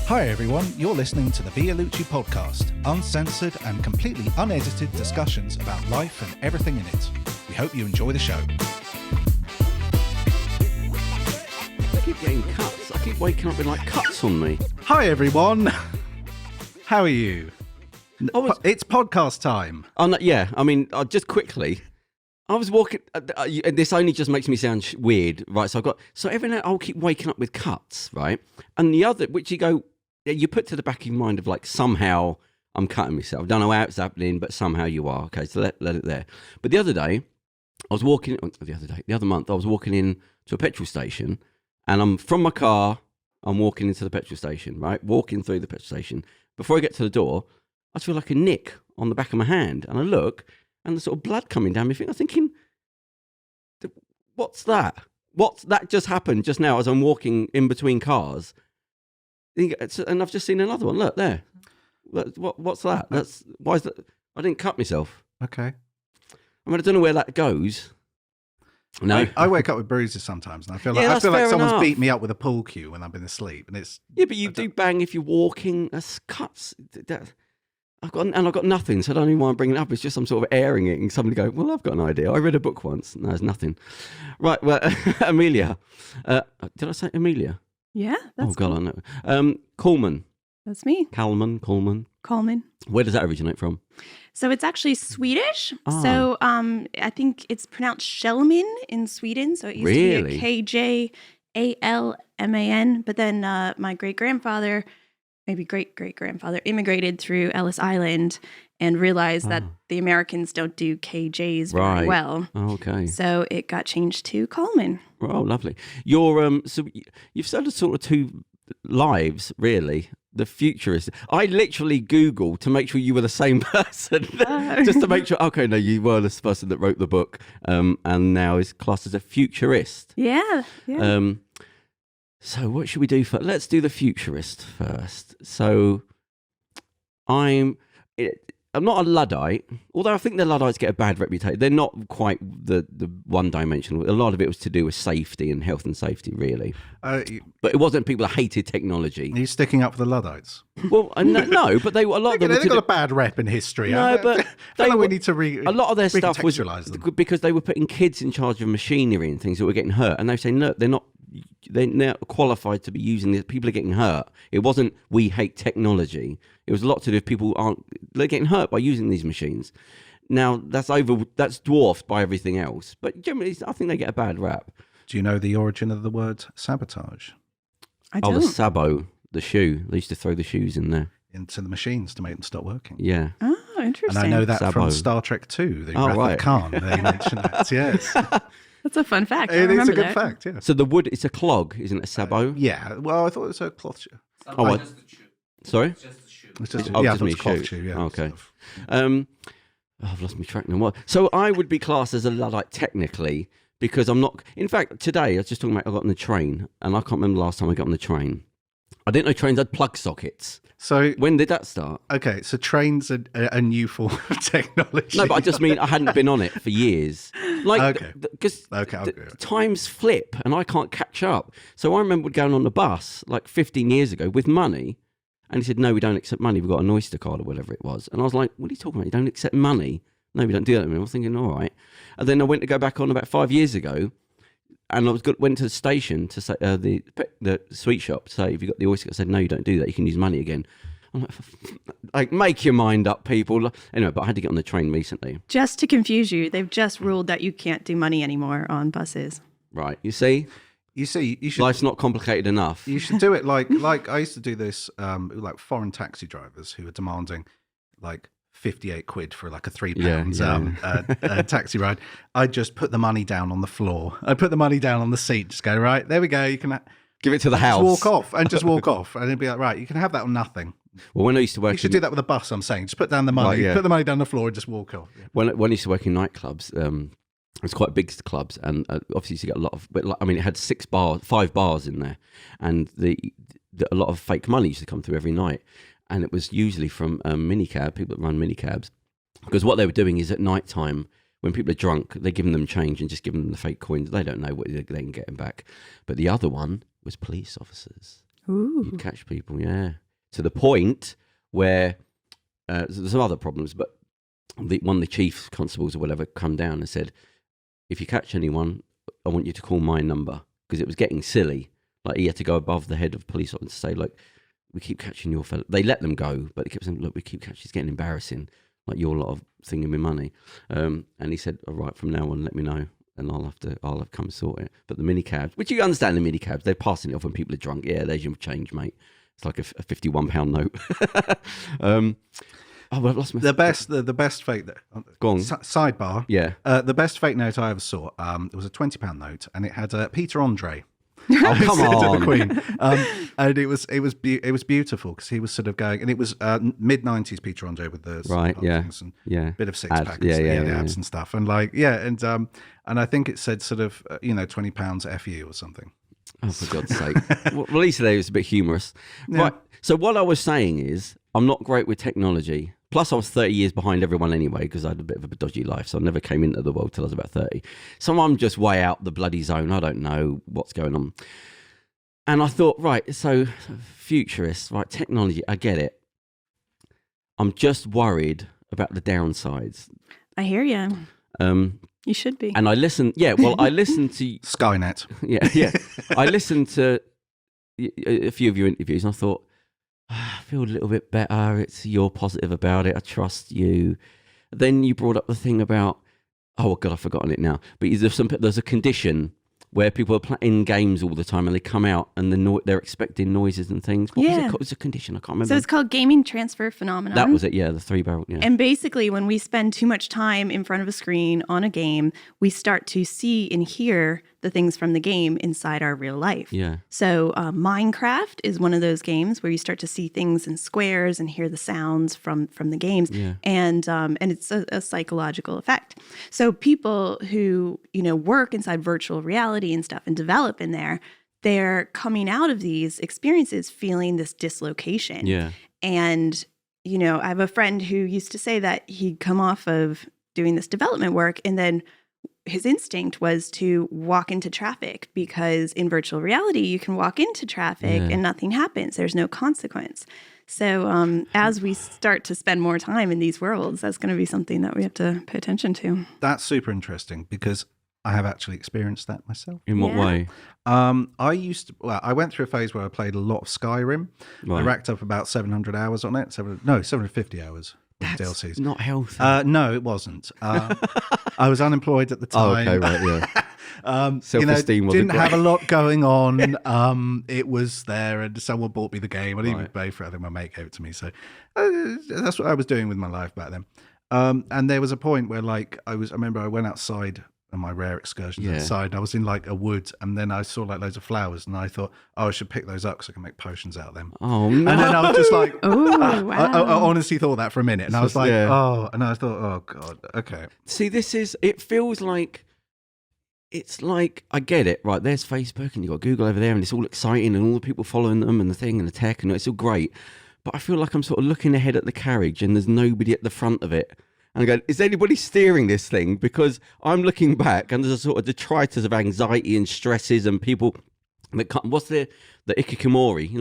Hi everyone, you're listening to the Vialucci podcast, uncensored and completely unedited discussions about life and everything in it. We hope you enjoy the show. I keep getting cuts. I keep waking up with like cuts on me. Hi everyone, how are you? It's podcast time. Oh, no, yeah, I mean, just quickly, I was walking, this only just makes me sound weird, right? So every night I'll keep waking up with cuts, right? And the other, which you put to the back of your mind of like, somehow I'm cutting myself. I don't know how it's happening, but somehow you are. Okay, so let it there. But the other month, I was walking in to a petrol station, and I'm from my car, I'm walking into the petrol station, right? Walking through the petrol station. Before I get to the door, I feel like a nick on the back of my hand, and I look, and the sort of blood coming down my finger. I'm thinking, what's that? That just happened just now as I'm walking in between cars. And I've just seen another one. Look, there. What's that? Why is that? I didn't cut myself. Okay. I mean, I don't know where that goes. No. I wake up with bruises sometimes, and I feel like someone's beat me up with a pool cue when I've been asleep, and it's... Yeah, but you do bang if you're walking. That's cuts. I've got nothing, so I don't even want to bring it up. It's just I'm sort of airing it, and somebody go, well, I've got an idea. I read a book once. No, there's nothing. Right, well, Amelia. Did I say Amelia? Yeah, that's cool. I know. Kallman. That's me. Kallman. Where does that originate from? So it's actually Swedish. Ah. So I think it's pronounced Shellman in Sweden. So it used to be Kjalman. But then my great-grandfather, maybe great-great-grandfather, immigrated through Ellis Island and realized that the Americans don't do KJs very well. Oh, okay. So it got changed to Kallman. Oh, lovely. You're so you've started sort of two lives, really. The Futurist. I literally Googled to make sure you were the same person, just to make sure. Okay, no, you were the person that wrote the book, and now is classed as a futurist. Yeah. So what should we do first? Let's do the Futurist first. So I'm not a Luddite, although I think the Luddites get a bad reputation. They're not quite the one-dimensional. A lot of it was to do with safety and health and safety, really. But it wasn't people that hated technology. Are you sticking up for the Luddites? Well, no, but a lot of them... They've got a bad rep in history. No, but we need to a lot of their stuff was because they were putting kids in charge of machinery and things that were getting hurt, and they say, no, they're not qualified to be using this. People are getting hurt. It wasn't we hate technology. It was a lot to do with they're getting hurt by using these machines. Now that's dwarfed by everything else. But generally, I think they get a bad rap. Do you know the origin of the word sabotage? I don't. Oh, the sabo, the shoe. They used to throw the shoes in there into the machines to make them stop working. Yeah. Oh, interesting. And I know that Sabo. from Star Trek 2, the Wrath right. of Khan. They mentioned that. Yes. That's a fun fact. It is a good fact, yeah. So the wood, it's a clog, isn't it? A sabo? Yeah. Well, I thought it was a cloth shoe. Sorry? It's just a cloth shoe. shoe, yeah. Okay. I've lost my track now. So I would be classed as a Luddite technically because I'm not... In fact, today, I was just talking about I got on the train, and I can't remember the last time I got on the train. I didn't know trains had plug sockets. So when did that start? Okay, so trains are a new form of technology. No, but I just mean I hadn't been on it for years. Because times flip and I can't catch up. So I remember going on the bus like 15 years ago with money, and he said, no, we don't accept money. We've got an Oyster card or whatever it was. And I was like, what are you talking about? You don't accept money? No, we don't do that anymore. I was thinking, all right. And then I went to go back on about 5 years ago, and went to the station to say the sweet shop to say, if you got the Oyster, I said, no, you don't do that. You can use money again. I'm like, make your mind up, people. Anyway, but I had to get on the train recently. Just to confuse you, they've just ruled that you can't do money anymore on buses. Right. You see, you should. Life's not complicated enough. You should do it like I used to do this, like foreign taxi drivers who are demanding like 58 quid for like a £3 taxi ride. I'd just put the money down on the floor. I'd put the money down on the seat. Just go, right, there we go. You can give it to the house. Walk off. And it'd be like, right, you can have that on nothing. Well, when I used to work... You should do that with a bus, I'm saying. Just put down the money. Put the money down the floor and just walk off. Yeah. When I used to work in nightclubs, it's quite big clubs, and obviously you get a lot of... it had 5 bars in there, and a lot of fake money used to come through every night. And it was usually from minicab, people that run minicabs. Because what they were doing is at night time, when people are drunk, they're giving them change and just giving them the fake coins. They don't know what they can get them back. But the other one was police officers. You'd catch people, yeah. To the point where there's some other problems, but one of the chief constables or whatever come down and said, if you catch anyone, I want you to call my number, because it was getting silly. Like, he had to go above the head of police and say, like, we keep catching your fellow. They let them go, but they kept saying, look, we keep catching. It's getting embarrassing. Like, your lot of thinging me money. And he said, all right, from now on, let me know, and I'll have to come sort it. But the minicabs, which you understand, the minicabs, they're passing it off when people are drunk. Yeah, there's your change, mate. It's like a £51 note. Oh, well, I've lost my... The best fake... Go on. Sidebar. Yeah. The best fake note I ever saw, it was a £20 note, and it had Peter Andre. Oh, come on. To the Queen. And it was beautiful, because he was sort of going... And it was mid-90s Peter Andre with the... Right, yeah. And bit of six-pack and abs and stuff. And and I think it said sort of, £20 FU or something. Oh, for God's sake. Well, at least today was a bit humorous. Yeah. Right. So what I was saying is, I'm not great with technology. Plus, I was 30 years behind everyone anyway, because I had a bit of a dodgy life. So I never came into the world till I was about 30. So I'm just way out the bloody zone. I don't know what's going on. And I thought, right, so futurists, right, technology, I get it. I'm just worried about the downsides. I hear you. You should be. And I listened, I listened to... Skynet. Yeah. I listened to a few of your interviews, and I thought, I feel a little bit better. You're positive about it. I trust you. Then you brought up the thing about, oh God, I've forgotten it now. But there's a condition where people are playing games all the time, and they come out and they're expecting noises and things. What was it called? It's a condition. I can't remember. So it's called gaming transfer phenomenon. That was it. Yeah, the 3-barrel. Yeah. And basically, when we spend too much time in front of a screen on a game, we start to see and hear the things from the game inside our real life. Yeah. So Minecraft is one of those games where you start to see things in squares and hear the sounds from the games. Yeah. And it's a psychological effect. So people who, work inside virtual reality and stuff and develop in there, they're coming out of these experiences feeling this dislocation. Yeah. And, I have a friend who used to say that he'd come off of doing this development work, and then his instinct was to walk into traffic, because in virtual reality, you can walk into traffic and nothing happens. There's no consequence. So as we start to spend more time in these worlds, that's going to be something that we have to pay attention to. That's super interesting, because I have actually experienced that myself. In what way? I went through a phase where I played a lot of Skyrim. Right. I racked up about 700 hours on it. 750 hours. That's DLCs. Not healthy. No, it wasn't. I was unemployed at the time. Oh, okay, right, yeah. Self-esteem didn't have a lot going on. It was there, and someone bought me the game. I didn't even pay for it. I think my mate gave it to me. So that's what I was doing with my life back then. And there was a point where, I remember I went outside on my rare excursions outside. I was in a wood, and then I saw loads of flowers, and I thought, I should pick those up so I can make potions out of them. Oh no! And then I was just like, oh wow! I honestly thought that for a minute, and I was like, and I thought, oh God, okay. See, it feels like, it's like, I get it, right? There's Facebook, and you've got Google over there, and it's all exciting, and all the people following them, and the thing, and the tech, and it's all great. But I feel like I'm sort of looking ahead at the carriage, and there's nobody at the front of it. And I go, is anybody steering this thing? Because I'm looking back, and there's a sort of detritus of anxiety and stresses, and people that can't, what's the ikikomori?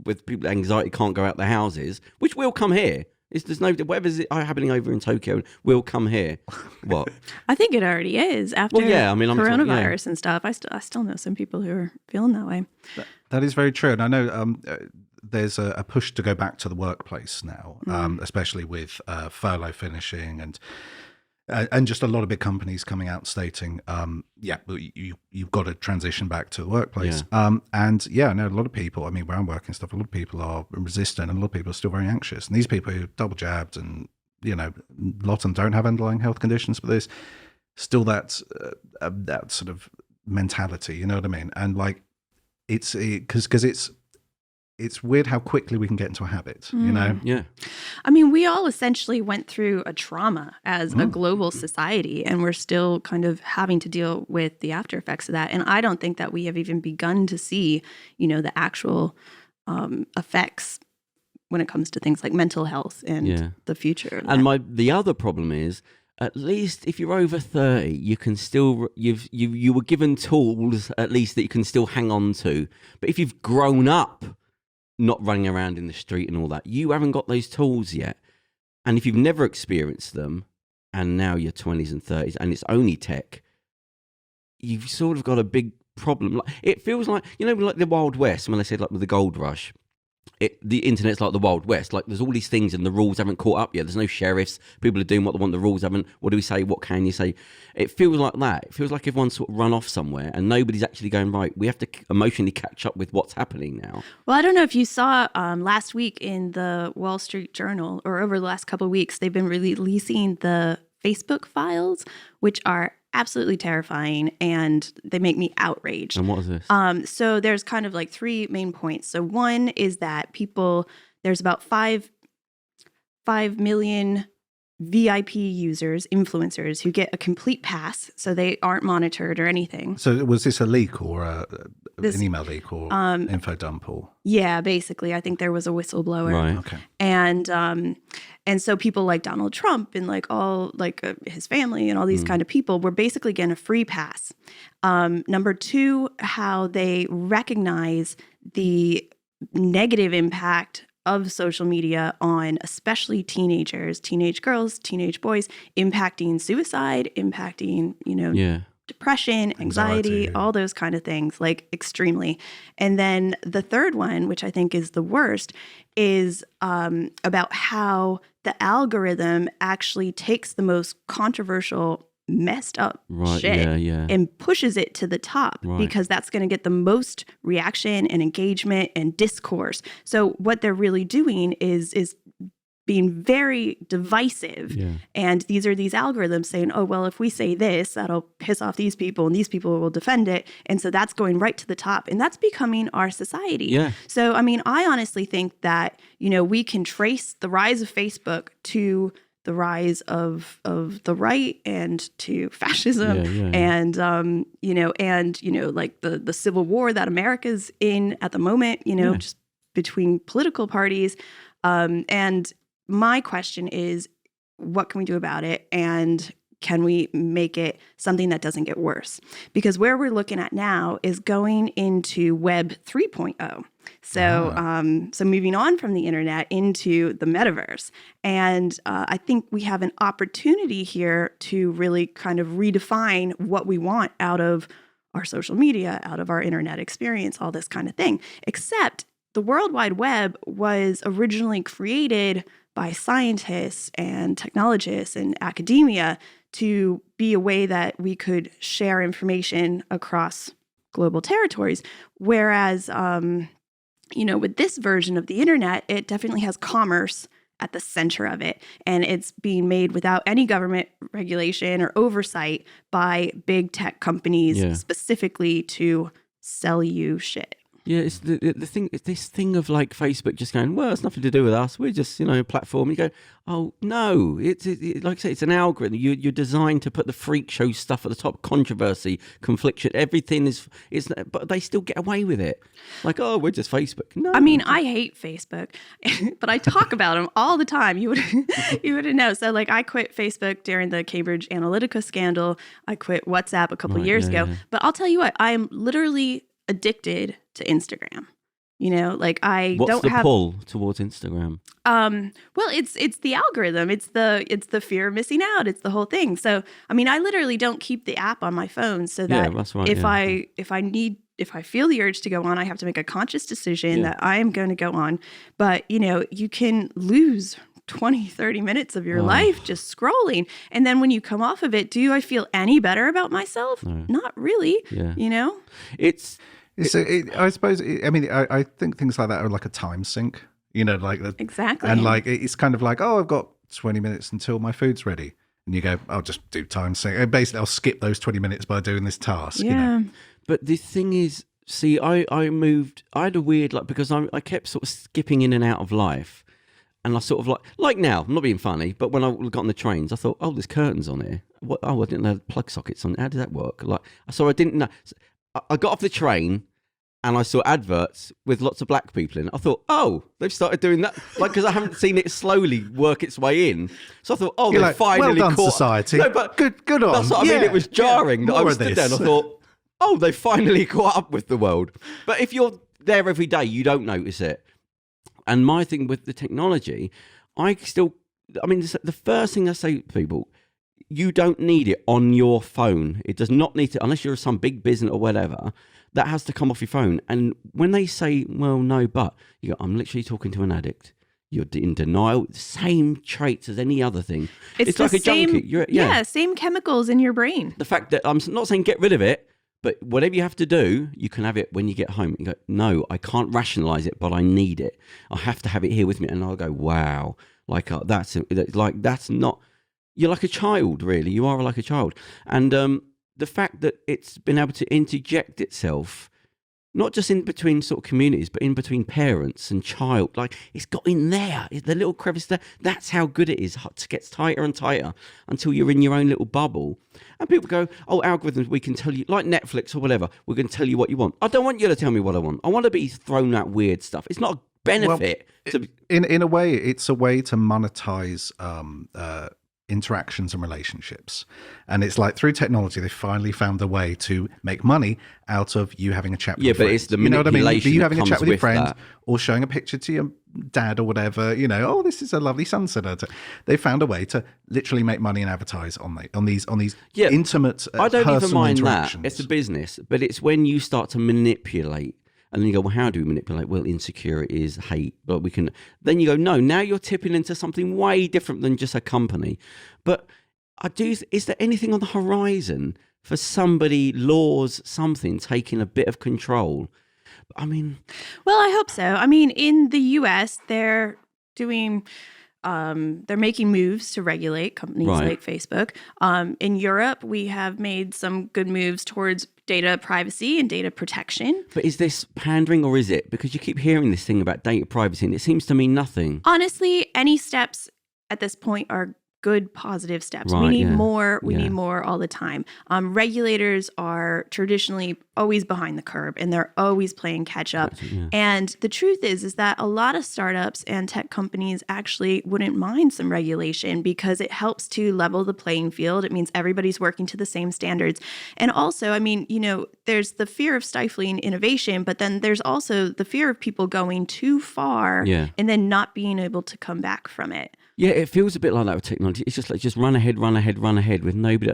With people with anxiety can't go out their houses, which will come here. There's no, whatever's happening over in Tokyo will come here. What? I think it already is after coronavirus and stuff. I still know some people who are feeling that way. That is very true, and I know. There's a push to go back to the workplace now, especially with furlough finishing and just a lot of big companies coming out stating, you've got to transition back to the workplace. Yeah. I know a lot of people, where I'm working stuff, a lot of people are resistant, and a lot of people are still very anxious. And these people who are double jabbed, and a lot of them don't have underlying health conditions, but there's still that sort of mentality, you know what I mean? And because it's weird how quickly we can get into a habit, Yeah. We all essentially went through a trauma as a global society, and we're still kind of having to deal with the after effects of that. And I don't think that we have even begun to see, the actual effects when it comes to things like mental health and the future. And the other problem is, at least if you're over 30, you can still you were given tools at least that you can still hang on to. But if you've grown up not running around in the street and all that, you haven't got those tools yet. And if you've never experienced them, and now you're 20s and 30s, and it's only tech, you've sort of got a big problem. Like, it feels like, like the Wild West, when they said like with the gold rush, the internet's like the Wild West. Like there's all these things and the rules haven't caught up yet. There's no sheriffs. People are doing what they want. The rules haven't. What do we say? What can you say? It feels like that. It feels like everyone's sort of run off somewhere and nobody's actually going, right, we have to emotionally catch up with what's happening now. Well, I don't know if you saw last week in the Wall Street Journal, or over the last couple of weeks, they've been releasing the Facebook files, which are absolutely terrifying, and they make me outraged. And what is this? So there's kind of like three main points. So one is that there's about 5 million VIP users, influencers, who get a complete pass, so they aren't monitored or anything. So was this a leak or an email leak or info dump? Or? Yeah, basically. I think there was a whistleblower. Right. Okay. And so people like Donald Trump and like all his family and all these kind of people were basically getting a free pass. Number two, how they recognize the negative impact of social media on especially teenagers, teenage girls, teenage boys, impacting suicide, impacting, depression, anxiety, all those kind of things, like extremely. And then the third one, which I think is the worst, is about how the algorithm actually takes the most controversial, messed up shit and pushes it to the top because that's going to get the most reaction and engagement and discourse. So what they're really doing is being very divisive. And these are these algorithms saying, oh, well, if we say this, that'll piss off these people and these people will defend it. And so that's going right to the top. And that's becoming our society. So, I mean, I honestly think that, we can trace the rise of Facebook to the rise of the right and to fascism and, like the civil war that America's in at the moment, just between political parties. And my question is, what can we do about it? And can we make it something that doesn't get worse? Because where we're looking at now is going into Web 3.0. So, so moving on from the internet into the metaverse. And I think we have an opportunity here to really kind of redefine what we want out of our social media, out of our internet experience, all this kind of thing. Except the World Wide Web was originally created by scientists and technologists and academia to be a way that we could share information across global territories. Whereas, with this version of the internet, it definitely has commerce at the center of it. And it's being made without any government regulation or oversight by big tech companies specifically to sell you shit. Yeah, it's the thing. It's this thing of like Facebook just going, well, it's nothing to do with us. We're just a platform. You go, oh no, it's like I say, it's an algorithm. You're designed to put the freak show stuff at the top, controversy, confliction. Everything is, but they still get away with it. Like, oh, we're just Facebook. No, I mean, I hate Facebook, but I talk about them all the time. You wouldn't know. So like, I quit Facebook during the Cambridge Analytica scandal. I quit WhatsApp a couple of years ago. But I'll tell you what, I am literally addicted to Instagram. What's the pull towards Instagram? Well, it's the algorithm. It's the fear of missing out. It's the whole thing. So, I mean, I literally don't keep the app on my phone so that that's right, if I feel the urge to go on, I have to make a conscious decision that I am going to go on. But, you can lose 20, 30 minutes of your life just scrolling. And then when you come off of it, do I feel any better about myself? No. Not really. I suppose, I think things like that are like a time sink, Exactly. And like, it's kind of like, oh, I've got 20 minutes until my food's ready. And you go, I'll just do time sync. And basically, I'll skip those 20 minutes by doing this task. But the thing is, see, I had a weird, because I kept sort of skipping in and out of life. And I sort of like now, I'm not being funny, but when I got on the trains, I thought, oh, there's curtains on here. What? Oh, I didn't know plug sockets on. How did that work? So I didn't know. I got off the train and I saw adverts with lots of black people in it. I thought, oh, they've started doing that. Like, because I haven't seen it slowly work its way in. So I thought, oh, they finally well done, caught... society. No, but good on. That's what I mean. It was jarring. That I was stood there and I thought, oh, they finally caught up with the world. But if you're there every day, you don't notice it. And my thing with the technology, the first thing I say to people, you don't need it on your phone. It does not need to, unless you're some big business or whatever, that has to come off your phone. And when they say, well, no, but, you go, I'm literally talking to an addict. You're in denial. Same traits as any other thing. It's like a junkie. Same chemicals in your brain. The fact that I'm not saying get rid of it, but whatever you have to do, you can have it when you get home. You go, no, I can't rationalize it, but I need it. I have to have it here with me. And I'll go, wow, that's not, you're like a child, really. You are like a child. And the fact that it's been able to interject itself, not just in between sort of communities, but in between parents and child, like it's got in there, the little crevice there. That's how good it is. It gets tighter and tighter until you're in your own little bubble. And people go, oh, algorithms, we can tell you, like Netflix or whatever, we're going to tell you what you want. I don't want you to tell me what I want. I want to be thrown at weird stuff. It's not a benefit. In a way, it's a way to monetize interactions and relationships. And it's like through technology, they finally found a way to make money out of you having a chat with your friend. It's the manipulation. You know what I mean? You having a chat with your friend that. Or showing a picture to your dad or whatever, oh, this is a lovely sunset. They found a way to literally make money and advertise on these intimate I don't even mind that. It's a business, but it's when you start to manipulate. And then you go, well, how do we manipulate? Well, insecurities, hate, but we can. Then you go, no, now you're tipping into something way different than just a company. But is there anything on the horizon for somebody, laws, something, taking a bit of control? I mean. Well, I hope so. I mean, in the US, they're doing. They're making moves to regulate companies like Facebook. In Europe, we have made some good moves towards data privacy and data protection. But is this pandering or is it? Because you keep hearing this thing about data privacy and it seems to mean nothing. Honestly, any steps at this point are good, positive steps. We need more. We need more all the time. Regulators are traditionally always behind the curve and they're always playing catch up. And the truth is that a lot of startups and tech companies actually wouldn't mind some regulation because it helps to level the playing field. It means everybody's working to the same standards. And also, I mean, there's the fear of stifling innovation, but then there's also the fear of people going too far and then not being able to come back from it. Yeah, it feels a bit like that with technology. It's just like, just run ahead with nobody.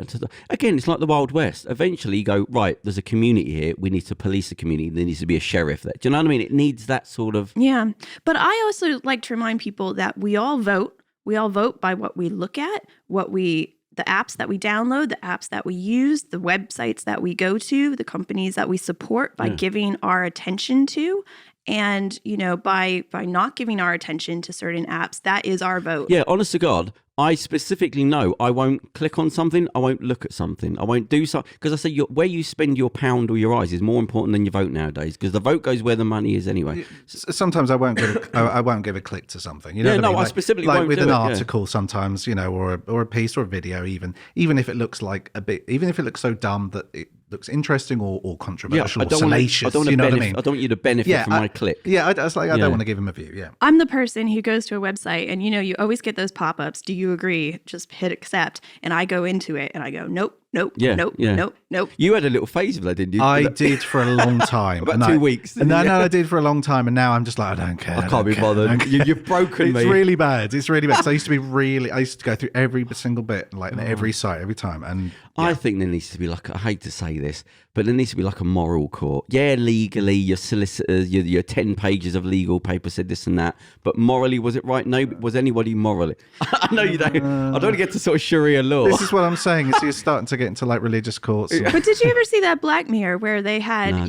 Again, it's like the Wild West. Eventually you go, right, there's a community here. We need to police the community. There needs to be a sheriff there. Do you know what I mean? It needs that sort of... Yeah, but I also like to remind people that we all vote. We all vote by what we look at, the apps that we download, the apps that we use, the websites that we go to, the companies that we support by giving our attention to. And, by not giving our attention to certain apps, that is our vote. Yeah, honest to God, I specifically know I won't click on something, I won't look at something, I won't do something. Because I say where you spend your pound or your eyes is more important than your vote nowadays, because the vote goes where the money is anyway. Sometimes I won't give a click to something. You know what I mean? I specifically won't with do an it, article sometimes, or a piece or a video even if it looks like even if it looks so dumb that it looks interesting or controversial or salacious. I don't want you to benefit from my click. Yeah, I don't want to give him a view. Yeah, I'm the person who goes to a website and you always get those pop-ups. Do you agree? Just hit accept, and I go into it and I go nope. Nope. You had a little phase of that, didn't you? I did for a long time. About 2 weeks. No, I did for a long time, and now I'm just like, I don't care. I can't be bothered. You've broken me. It's really bad. It's really bad. So I used to go through every single bit, like every site, every time. And I think there needs to be I hate to say this, but there needs to be like a moral court. Yeah, legally, your solicitors, your 10 pages of legal paper said this and that, but morally, was it right? No, was anybody morally? I know you don't. I don't want to get to sort of Sharia law. This is what I'm saying. Is you're starting to get into like religious courts. But did you ever see that Black Mirror where they had,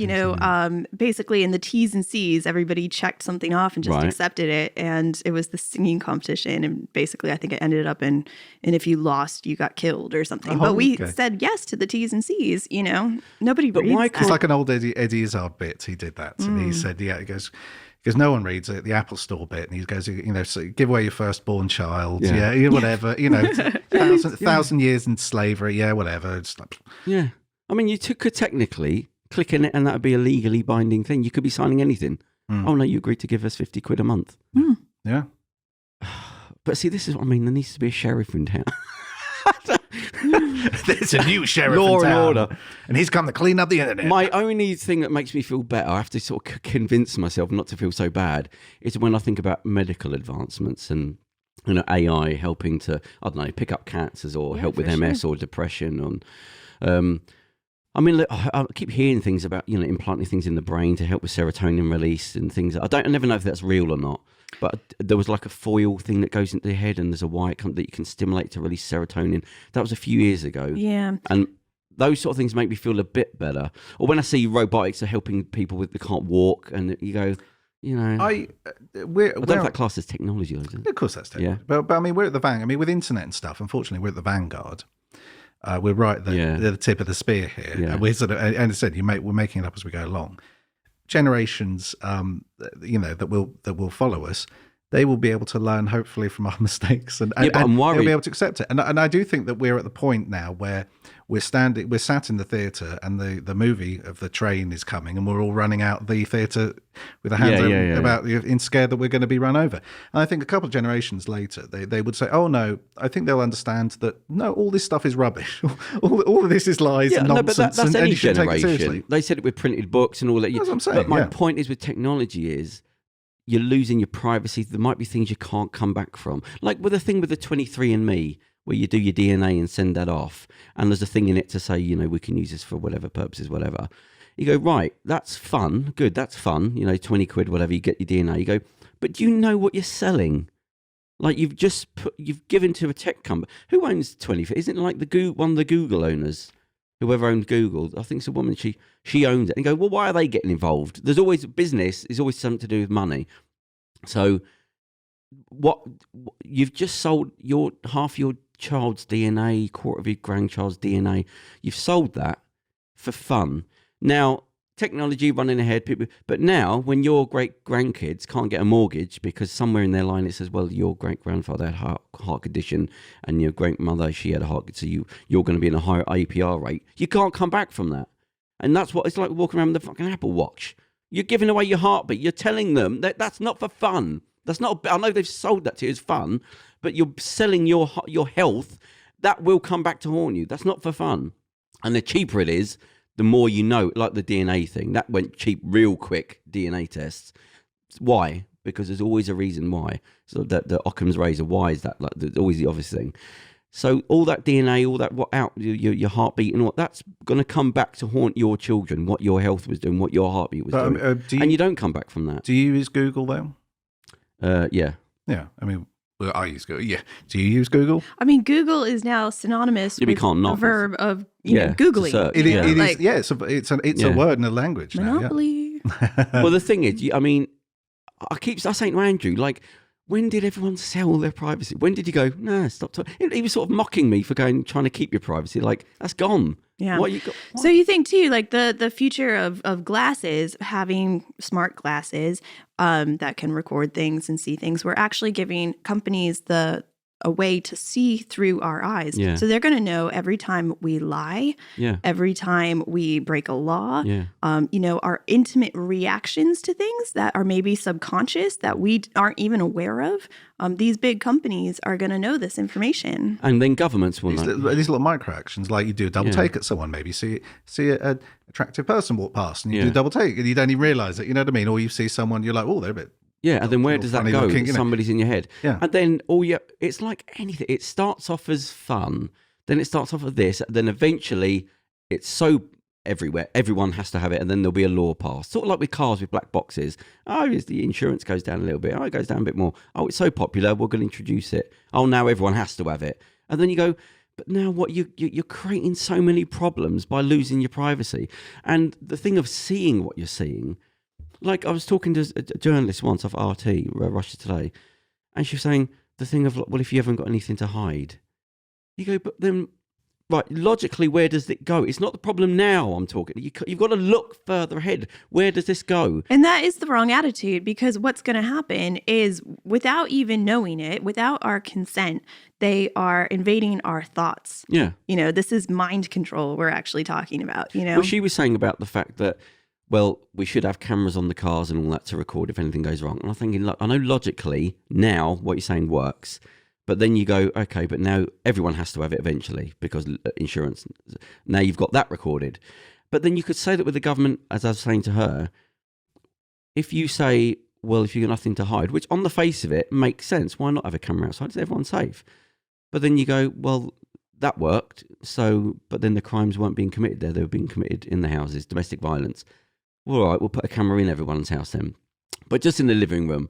basically in the T's and C's, everybody checked something off and just accepted it, and it was the singing competition, and basically I think it ended up in if you lost, you got killed or something. But we said yes to the T's and C's. Nobody reads that. It's like an old Eddie Izzard bit. He did that, and he said, he goes. Because no one reads it, the Apple Store bit, and he goes, so give away your firstborn child, whatever, 1,000 years in slavery, whatever. It's like, I mean, you could technically click in it and that would be a legally binding thing. You could be signing anything. Oh, no, you agreed to give us 50 quid a month. Yeah. But see, this is what I mean. There needs to be a sheriff in town. There's a new sheriff Law in town. and order. And he's come to clean up the internet. My only thing that makes me feel better, I have to sort of convince myself not to feel so bad, is when I think about medical advancements and AI helping to, I don't know, pick up cancers or help with MS or depression. I mean, look, I keep hearing things about, implanting things in the brain to help with serotonin release and things. I never know if that's real or not. But there was like a foil thing that goes into your head, and there's a wire that you can stimulate to release serotonin. That was a few years ago. Yeah. And those sort of things make me feel a bit better. Or when I see robotics are helping people that can't walk, and you go, I don't know if that class is technology. Of course that's technology. Yeah. But I mean, we're at the vanguard. I mean, with internet and stuff, unfortunately, we're at the vanguard. We're right at the tip of the spear here. Yeah. We're sort of, and as I said, we're making it up as we go along. Generations, that will follow us, they will be able to learn hopefully from our mistakes, and I'm worried. they'll be able to accept it. And I do think that we're at the point now where we're sat in the theatre, and the movie of the train is coming, and we're all running out the theatre with our hands about in scared that we're going to be run over. And I think a couple of generations later, they would say, "Oh no," I think they'll understand that no, all this stuff is rubbish. all of this is lies and nonsense. No, but that's any you should take it generation. seriously. They said it with printed books and all that. That's what I'm saying. But my point is with technology is, you're losing your privacy. There might be things you can't come back from. Like with the thing with the 23andMe, where you do your DNA and send that off, and there's a thing in it to say, we can use this for whatever purposes, whatever. You go, right, that's fun. Good, that's fun. 20 quid, whatever, you get your DNA. You go, but do you know what you're selling? Like you've given to a tech company. Who owns 20? Isn't it like one of the Google owners? Whoever owned Google, I think it's a woman, she owns it. And you go, well, why are they getting involved? There's always business, is always something to do with money. So what you've just sold half your child's DNA, quarter of your grandchild's DNA, you've sold that for fun. Now, technology running ahead, people, but now when your great grandkids can't get a mortgage because somewhere in their line it says, well, your great grandfather had heart condition and your great mother, she had a heart condition, so you're going to be in a higher APR rate. You can't come back from that. And that's what it's like walking around with the fucking Apple Watch. You're giving away your heartbeat. You're telling them that's not for fun. That's not. I know they've sold that to you as fun, but you're selling your health. That will come back to haunt you. That's not for fun. And the cheaper it is, the more you know. Like the DNA thing, that went cheap real quick. DNA tests. Why? Because there's always a reason why. So the Occam's razor. Why is that? Like there's always the obvious thing. So all that DNA, all that your heartbeat and what that's going to come back to haunt your children. What your health was doing, what your heartbeat was doing, and you don't come back from that. Do you use Google though? Yeah. Yeah. I mean, well, I use Google. Yeah. Do you use Google? I mean, Google is now synonymous with the verb of Googling. It is. Yeah. It's a word in a language. Monopoly. Now, yeah. Well, the thing is, I mean, I saying to Andrew, like, when did everyone sell their privacy? When did you go, nah, stop talking? He was sort of mocking me for trying to keep your privacy. Like, that's gone. Yeah. What you got? So you think too, like the future of glasses, having smart glasses that can record things and see things, we're actually giving companies a way to see through our eyes. Yeah. So they're going to know every time we lie, every time we break a law, our intimate reactions to things that are maybe subconscious that we aren't even aware of. These big companies are going to know this information. And then governments will know. These little micro actions, like you do a double take at someone, maybe see an attractive person walk past and you do a double take and you don't even realize it, you know what I mean? Or you see someone, you're like, oh, they're a bit... Yeah, and then where does that go? Looking, Somebody's in your head. Yeah. And then it's like anything. It starts off as fun, then it starts off with this, then eventually it's so everywhere. Everyone has to have it, and then there'll be a law passed. Sort of like with cars with black boxes. Oh, the insurance goes down a little bit. Oh, it goes down a bit more. Oh, it's so popular, we're going to introduce it. Oh, now everyone has to have it. And then you go, but now what you're creating so many problems by losing your privacy. And the thing of seeing what you're seeing, like I was talking to a journalist once of RT, Russia Today, and she was saying the thing of, well, if you haven't got anything to hide, you go, but then right, logically, where does it go? It's not the problem now I'm talking. You've got to look further ahead. Where does this go? And that is the wrong attitude, because what's going to happen is, without even knowing it, without our consent, they are invading our thoughts. Yeah. This is mind control we're actually talking about, Well, she was saying about the fact that, well, we should have cameras on the cars and all that to record if anything goes wrong. And I'm thinking, I know logically now what you're saying works. But then you go, okay, but now everyone has to have it eventually because insurance. Now you've got that recorded. But then you could say that with the government, as I was saying to her, if you say, well, if you've got nothing to hide, which on the face of it makes sense, why not have a camera outside? Is everyone safe? But then you go, well, that worked. So, but then the crimes weren't being committed there. They were being committed in the houses, domestic violence. Well, all right, we'll put a camera in everyone's house then. But just in the living room.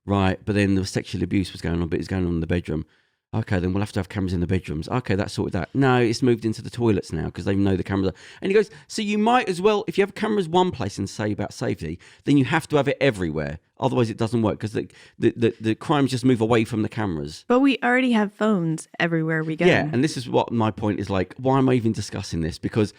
Right, but then the sexual abuse was going on, but it's going on in the bedroom. Okay, then we'll have to have cameras in the bedrooms. Okay, that's sorted that. No, it's moved into the toilets now because they know the cameras are. And he goes, so you might as well, if you have cameras one place and say about safety, then you have to have it everywhere. Otherwise, it doesn't work because the crimes just move away from the cameras. But we already have phones everywhere we go. Yeah, and this is what my point is like. Why am I even discussing this? Because,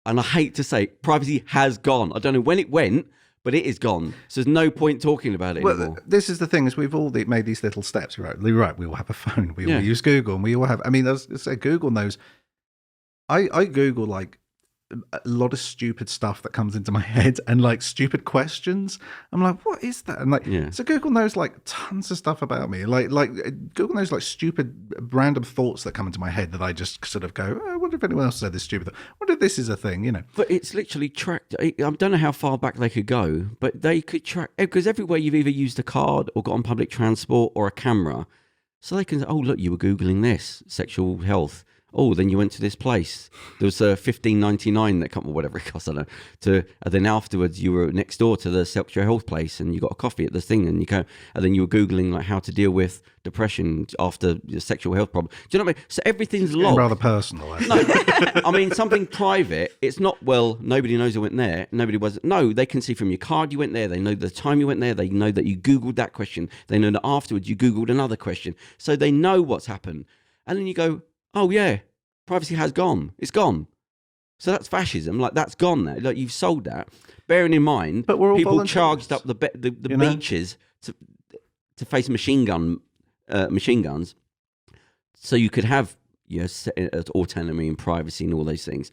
and I hate to say, privacy has gone. I don't know when it went, but it is gone. So there's no point talking about it anymore. This is the thing, is we've all made these little steps, right? Right, we all have a phone. We all use Google, and we all have, Google knows. I Google like a lot of stupid stuff that comes into my head and like stupid questions. I'm like, what is that? And like, so Google knows like tons of stuff about me. Like Google knows like stupid random thoughts that come into my head that I just sort of go, I wonder if anyone else said this stupid thing. I wonder if this is a thing, But it's literally tracked. I don't know how far back they could go, but they could track, because everywhere you've either used a card or got on public transport or a camera. So they can say, oh, look, you were Googling this, sexual health. Oh, then you went to this place. There was $15.99 that come, or whatever it costs, I don't know. And then afterwards, you were next door to the sexual health place, and you got a coffee at the thing, and then you were Googling like how to deal with depression after your sexual health problem. Do you know what I mean? So everything's logged. Rather personal. No, I mean something private. It's not, well, nobody knows I went there. Nobody was. No, they can see from your card you went there. They know the time you went there. They know that you Googled that question. They know that afterwards you Googled another question. So they know what's happened. And then you go, oh yeah, privacy has gone. It's gone. So that's fascism. Like, that's gone now. Like, you've sold that. Bearing in mind, but we're all people charged up the beaches to face machine guns, so you could have autonomy and privacy and all those things.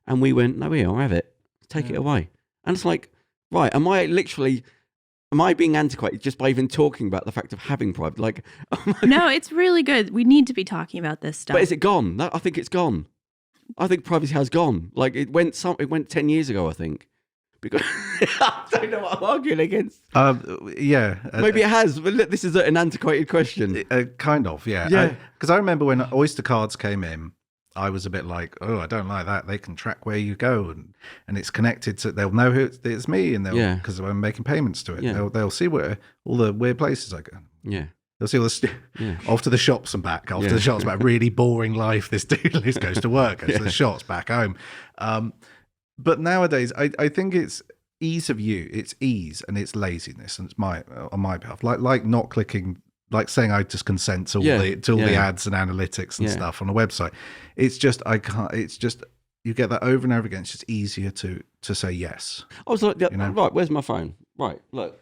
And we went, no, I'll have it. Take it away. And it's like, right, am I being antiquated just by even talking about the fact of having private? Like, no, it's really good. We need to be talking about this stuff. But is it gone? I think it's gone. I think privacy has gone. Like, it went 10 years ago, I think. Because I don't know what I'm arguing against. Maybe it has. But look, this is an antiquated question. Kind of, yeah. Because I remember when Oyster cards came in, I was a bit like, oh, I don't like that. They can track where you go, and it's connected to. They'll know who it's me, and they'll because I'm making payments to it. Yeah. They'll see where all the weird places I go. Yeah. They'll see all the off to the shops and back. Off to the shops back. Really boring life. This dude goes to work, goes to the shops, back home. But nowadays, I think it's ease of use. It's ease and it's laziness, and it's on my behalf. Like not clicking. Like saying I just consent to all the ads and analytics and stuff on a website. It's just you get that over and over again. It's just easier to say yes. I was like, right, where's my phone? Right, look.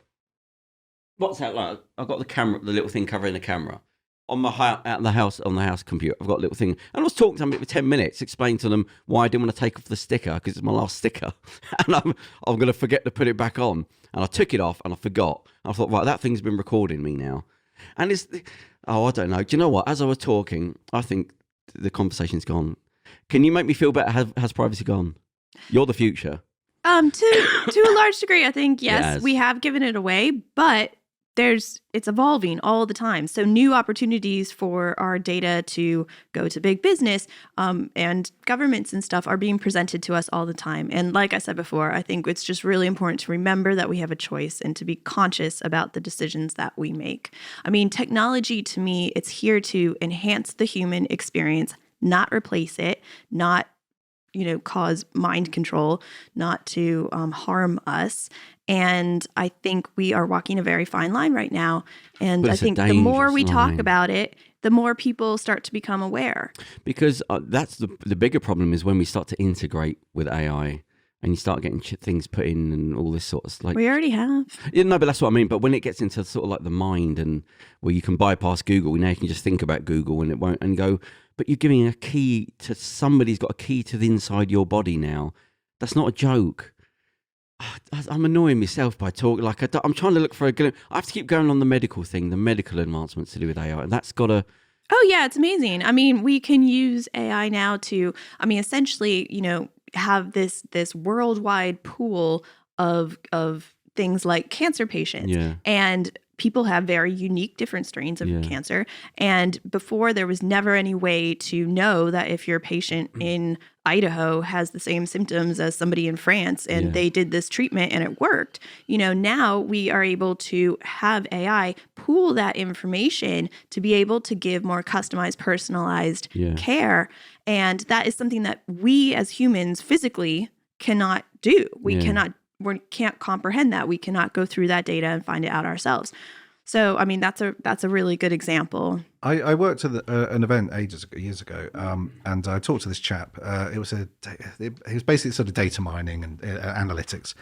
What's that like? I've got the camera, the little thing covering the camera. On the house computer, I've got a little thing. And I was talking to them for 10 minutes, explaining to them why I didn't want to take off the sticker, because it's my last sticker. And I'm going to forget to put it back on. And I took it off and I forgot. And I thought, right, that thing's been recording me now. And I don't know. Do you know what? As I was talking, I think the conversation's gone. Can you make me feel better? Has privacy gone? You're the future. To a large degree, I think, yes, we have given it away, but it's evolving all the time. So new opportunities for our data to go to big business and governments and stuff are being presented to us all the time. And like I said before, I think it's just really important to remember that we have a choice and to be conscious about the decisions that we make. I mean, technology to me, it's here to enhance the human experience, not replace it, not cause mind control, not to harm us. And I think we are walking a very fine line right now. And I think the more we talk about it, the more people start to become aware. Because that's the bigger problem is when we start to integrate with AI and you start getting things put in and all this sort of like. We already have. Yeah, no, but that's what I mean. But when it gets into sort of like the mind and where you can bypass Google, now you can just think about Google and it won't, and go, but you're giving a key to somebody's got a key to the inside your body now. That's not a joke. I'm annoying myself by talking. Like I'm trying to look for a good. I have to keep going on the medical thing, the medical advancements to do with AI, and that's got to. Oh yeah, it's amazing. I mean, we can use AI now to, essentially, have this worldwide pool of things like cancer patients, and people have very unique different strains of cancer. And before, there was never any way to know that if your patient in Idaho has the same symptoms as somebody in France and they did this treatment and it worked. Now we are able to have AI pool that information to be able to give more customized, personalized care. And that is something that we as humans physically cannot do. We can't comprehend that. We cannot go through that data and find it out ourselves. So, that's a really good example. I worked at an event years ago, and I talked to this chap. He was basically sort of data mining and analytics,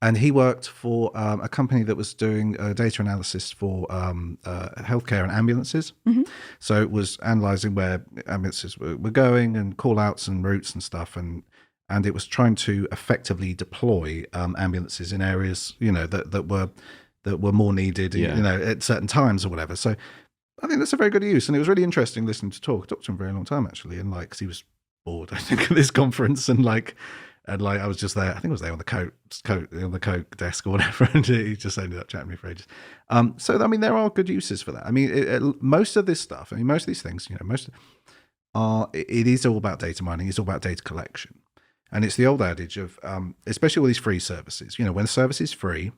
and he worked for a company that was doing data analysis for healthcare and ambulances. Mm-hmm. So it was analysing where ambulances were going and call outs and routes and stuff, and it was trying to effectively deploy ambulances in areas, that were more needed, at certain times or whatever. So I think that's a very good use, and it was really interesting listening to talk. I talked to him for a very long time actually, and because he was bored, I think, at this conference, and I was just there. I think I was there on the Coke desk or whatever, and he just ended up chatting with me for ages. So there are good uses for that. Most of this stuff, most of these things, it is all about data mining. It's all about data collection. And it's the old adage of, especially all these free services, when a service is free,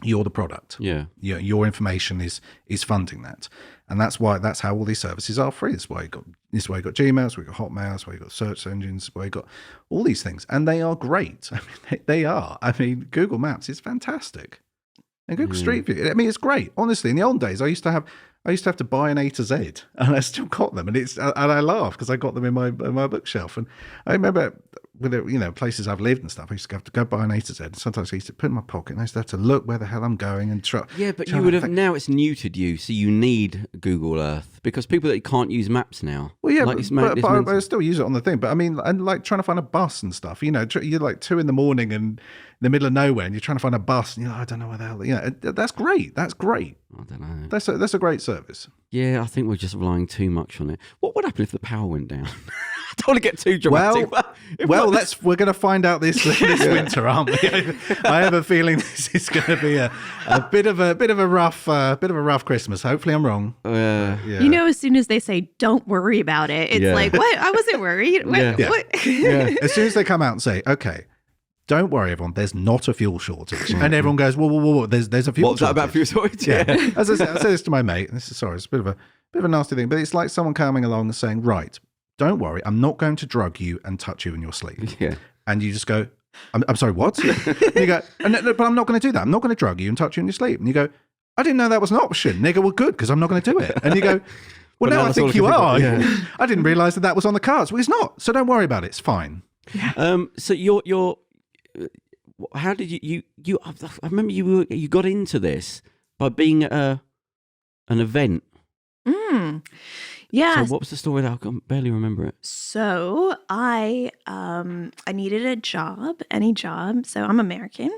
you're the product. Yeah. Your information is funding that. And that's how all these services are free. That's why you got Gmail, that's why you got Hotmail, that's why you got search engines, that's why you got all these things. And they are great. They are. Google Maps is fantastic. And Google Street View, it's great. Honestly, in the old days, I used to have to buy an A to Z, and I still got them, and I laugh because I got them in my bookshelf. And I remember with places I've lived and stuff, I used to have to go buy an A to Z. And sometimes I used to put it in my pocket, and I used to have to look where the hell I'm going and try. Yeah, but you would have now it's neutered you, so you need Google Earth because people that can't use maps now. Well, yeah, but I still use it on the thing. But and like trying to find a bus and stuff. You're like 2 a.m. and in the middle of nowhere, and you're trying to find a bus, and you're like, I don't know where the hell. That's great. That's great. I don't know. That's a great service. Yeah, I think we're just relying too much on it. What would happen if the power went down? I don't want to get too dramatic. We're going to find out this winter, aren't we? I have a feeling this is going to be a bit of a rough Christmas. Hopefully, I'm wrong. As soon as they say "don't worry about it," it's like, what? I wasn't worried. What? As soon as they come out and say, "Okay, don't worry, everyone. There's not a fuel shortage," and everyone goes, "Whoa! There's a fuel shortage." What's that about fuel shortage? Yeah. As I said this to my mate. It's a bit of a nasty thing, but it's like someone coming along and saying, "Right, don't worry. I'm not going to drug you and touch you in your sleep." Yeah. And you just go, "I'm sorry, what?" And you go, "But I'm not going to do that. I'm not going to drug you and touch you in your sleep." And you go, "I didn't know that was an option." And they go, "Well, good, because I'm not going to do it." And you go, "Well, now I think you are." Yeah. I didn't realise that was on the cards. Well, it's not. So don't worry about it. It's fine. Yeah. So you're. How did you? I remember you got into this by being at an event. Yeah. So what was the story? I can barely remember it. So I needed a job, any job. So I'm American,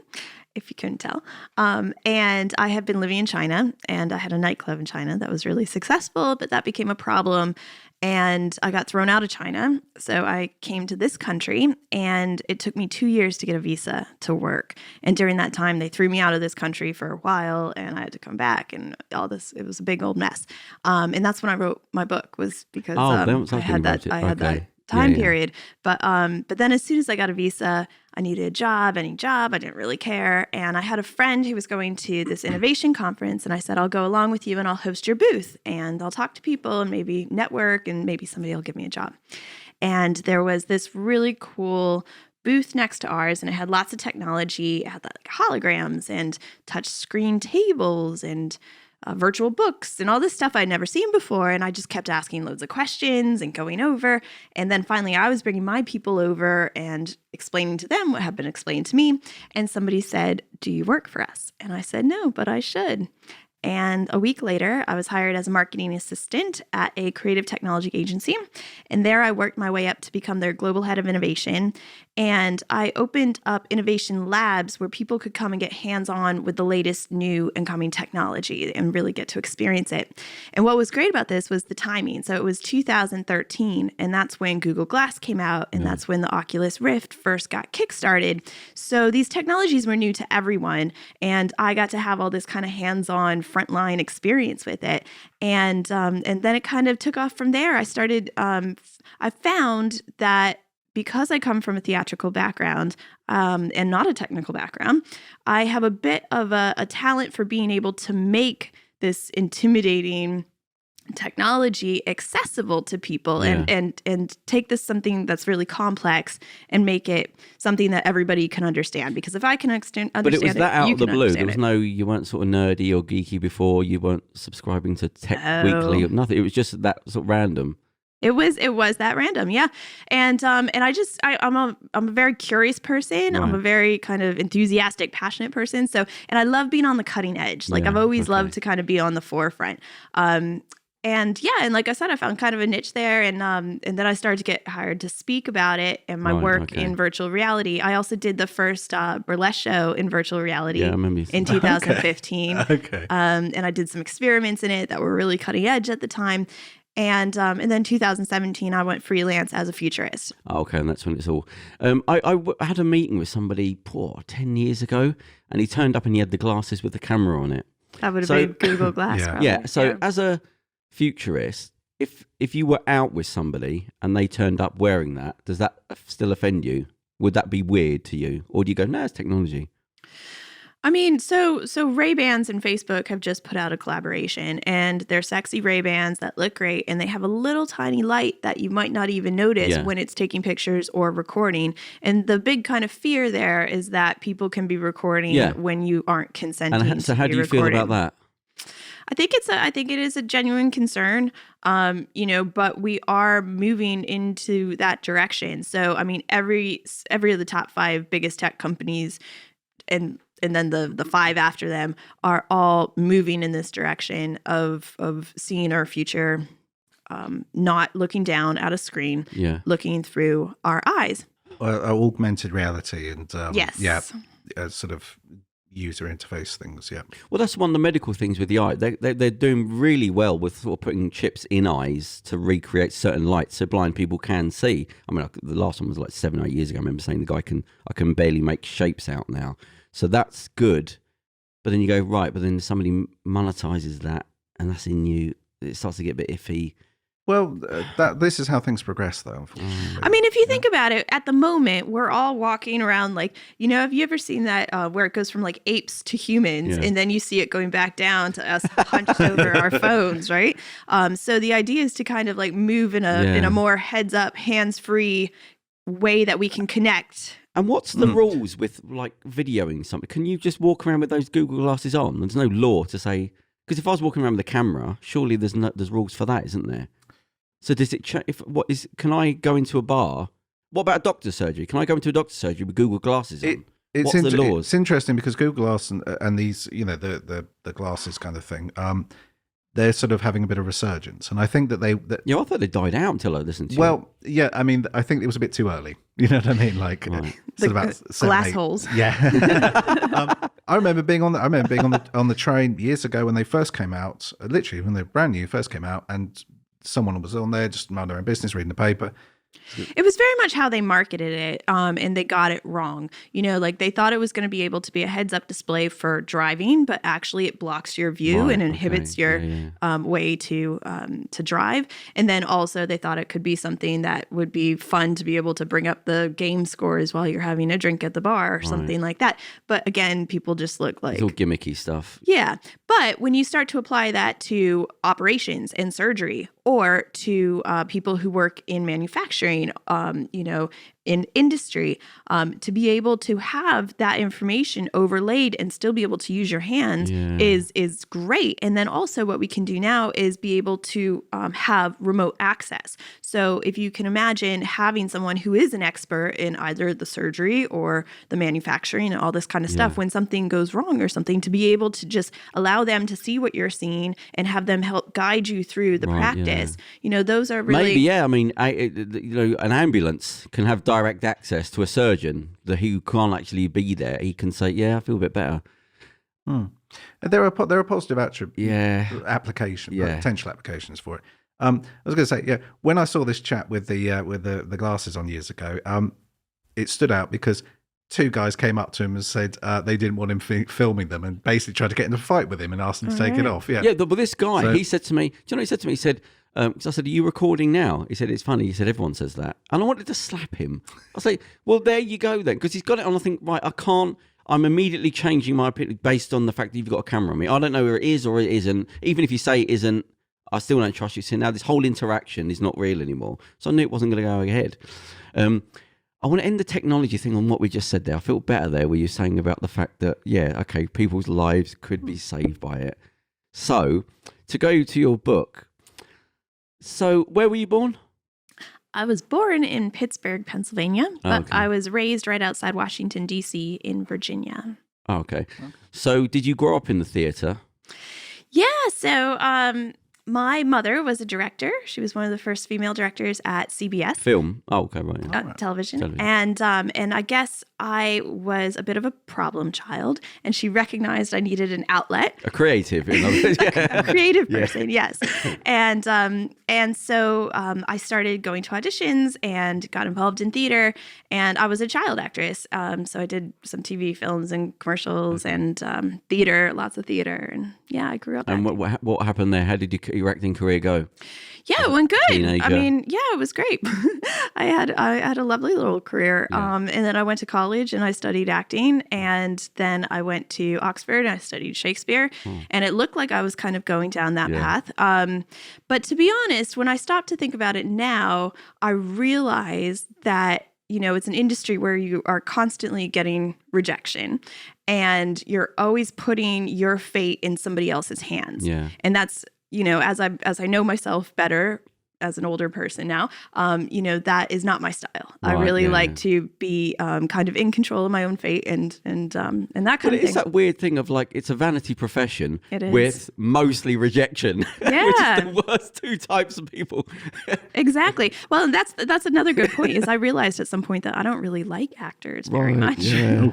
if you couldn't tell. And I had been living in China, and I had a nightclub in China that was really successful, but that became a problem. And I got thrown out of China. So I came to this country, and it took me 2 years to get a visa to work. And during that time, they threw me out of this country for a while, and I had to come back, and all this. It was a big old mess. And that's when I wrote my book, was because I had that time period. But then as soon as I got a visa, I needed a job, any job. I didn't really care. And I had a friend who was going to this innovation conference, and I said, I'll go along with you and I'll host your booth, and I'll talk to people and maybe network, and maybe somebody will give me a job. And there was this really cool booth next to ours, and it had lots of technology. It had like holograms and touch screen tables and virtual books and all this stuff I'd never seen before. And I just kept asking loads of questions and going over. And then finally I was bringing my people over and explaining to them what had been explained to me. And somebody said, "Do you work for us?" And I said, "No, but I should." And a week later, I was hired as a marketing assistant at a creative technology agency. And there I worked my way up to become their global head of innovation. And I opened up innovation labs where people could come and get hands-on with the latest new and coming technology and really get to experience it. And what was great about this was the timing. So it was 2013, and that's when Google Glass came out, and that's when the Oculus Rift first got kickstarted. So these technologies were new to everyone, and I got to have all this kind of hands-on frontline experience with it. And then it kind of took off from there. I found that because I come from a theatrical background and not a technical background, I have a bit of a talent for being able to make this intimidating technology accessible to people and take this something that's really complex and make it something that everybody can understand. Because if I can understand it, but it was that out of the blue. There was it. No, you weren't sort of nerdy or geeky before. You weren't subscribing to Tech Weekly or nothing. It was just that sort of random. It was that random, yeah. And I'm a very curious person. Right. I'm a very kind of enthusiastic, passionate person. So, and I love being on the cutting edge. Like I've always loved to kind of be on the forefront. And like I said, I found kind of a niche there, and then I started to get hired to speak about it and my work in virtual reality. I also did the first burlesque show in virtual reality in 2015. Okay. And I did some experiments in it that were really cutting edge at the time. And then 2017, I went freelance as a futurist. Okay, and that's when it's all. I had a meeting with somebody 10 years ago, and he turned up and he had the glasses with the camera on it. That would have been Google Glass. Yeah. So as a futurist, if you were out with somebody and they turned up wearing that, does that still offend you? Would that be weird to you, or do you go, "No, it's technology"? I mean, so Ray-Bans and Facebook have just put out a collaboration, and they're sexy Ray-Bans that look great, and they have a little tiny light that you might not even notice when it's taking pictures or recording. And the big kind of fear there is that people can be recording when you aren't consenting. And so how do you feel about that? I think it is a genuine concern, but we are moving into that direction. So, I mean, every of the top 5 biggest tech companies and then the 5 after them are all moving in this direction of seeing our future, not looking down at a screen, looking through our eyes. Augmented reality and yes. Sort of user interface things. Yeah. Well, that's one of the medical things with the eye. They're doing really well with sort of putting chips in eyes to recreate certain lights so blind people can see. I mean, the last one was like 7 or 8 years ago. I remember saying I can barely make shapes out now. So that's good. But then you go, right, but then somebody monetizes that and that's in you. It starts to get a bit iffy. Well, this is how things progress, though, unfortunately. I mean, if you think about it, at the moment, we're all walking around like, have you ever seen that where it goes from like apes to humans and then you see it going back down to us hunched over our phones, right? So the idea is to kind of like move in a more heads up, hands free way that we can connect. And what's the rules with like videoing something? Can you just walk around with those Google glasses on? There's no law to say, because if I was walking around with a camera, surely there's rules for that, isn't there? So does it can I go into a bar? What about a doctor's surgery? Can I go into a doctor's surgery with Google glasses on? What's the laws? It's interesting because Google Glass and these, the glasses kind of thing, they're sort of having a bit of resurgence. And I think that I thought they died out until I listened to you. Well, yeah, I mean, I think it was a bit too early. You know what I mean? Like sort of about glass holes. Yeah. I remember being on the train years ago when they first came out, literally when they were brand new, first came out, and someone was on there just minding their own business, reading the paper. It was very much how they marketed it, and they got it wrong. Like they thought it was going to be able to be a heads-up display for driving, but actually it blocks your view and inhibits your way to drive. And then also they thought it could be something that would be fun to be able to bring up the game scores while you're having a drink at the bar or something like that. But again, people just look like... It's all gimmicky stuff. Yeah. But when you start to apply that to operations and surgery or to people who work in manufacturing, in industry, to be able to have that information overlaid and still be able to use your hands is great. And then also what we can do now is be able to have remote access. So if you can imagine having someone who is an expert in either the surgery or the manufacturing and all this kind of stuff, when something goes wrong or something, to be able to just allow them to see what you're seeing and have them help guide you through the practice. You know, those are really... Maybe, I mean, an ambulance can have direct access to a surgeon who can't actually be there. He can say, I feel a bit better. There are positive applications, potential applications for it. I was going to say, when I saw this chap with the glasses on years ago, it stood out because 2 guys came up to him and said they didn't want him filming them, and basically tried to get in a fight with him and asked him to take it off. But this guy, he said to me, do you know what he said to me? He said, because I said, are you recording now? He said, it's funny. He said, everyone says that. And I wanted to slap him. I was like, well, there you go then. Because he's got it on. I think, right, I'm immediately changing my opinion based on the fact that you've got a camera on me. I don't know whether it is or it isn't. Even if you say it isn't, I still don't trust you. So now this whole interaction is not real anymore. So I knew it wasn't going to go ahead. I want to end the technology thing on what we just said there. I feel better there where you're saying about the fact that, people's lives could be saved by it. So, to go to your book, so where were you born? I was born in Pittsburgh, Pennsylvania, but I was raised right outside Washington, D.C. in Virginia. Oh, okay. So, did you grow up in the theatre? Yeah, so... my mother was a director. She was one of the first female directors at CBS. Film. Oh, okay, right. Yeah. Television. And I guess I was a bit of a problem child, and she recognized I needed an outlet. A creative, in other words. A creative person, yes. And so I started going to auditions and got involved in theater, and I was a child actress. So I did some TV films and commercials and theater, lots of theater, and I grew up. And what happened there? How did your acting career go? Yeah, it went good. Teenager. I mean, it was great. I had a lovely little career. And then I went to college and I studied acting, and then I went to Oxford and I studied Shakespeare, and it looked like I was kind of going down that path. But to be honest, when I stopped to think about it now, I realized that it's an industry where you are constantly getting rejection, and you're always putting your fate in somebody else's hands. Yeah. And that's, as I know myself better as an older person now, that is not my style. Right, I really like to be kind of in control of my own fate and that kind of thing. It's that weird thing of like, it's a vanity profession with mostly rejection, which is the worst 2 types of people. Exactly. Well, and that's another good point, is I realized at some point that I don't really like actors very much. Yeah.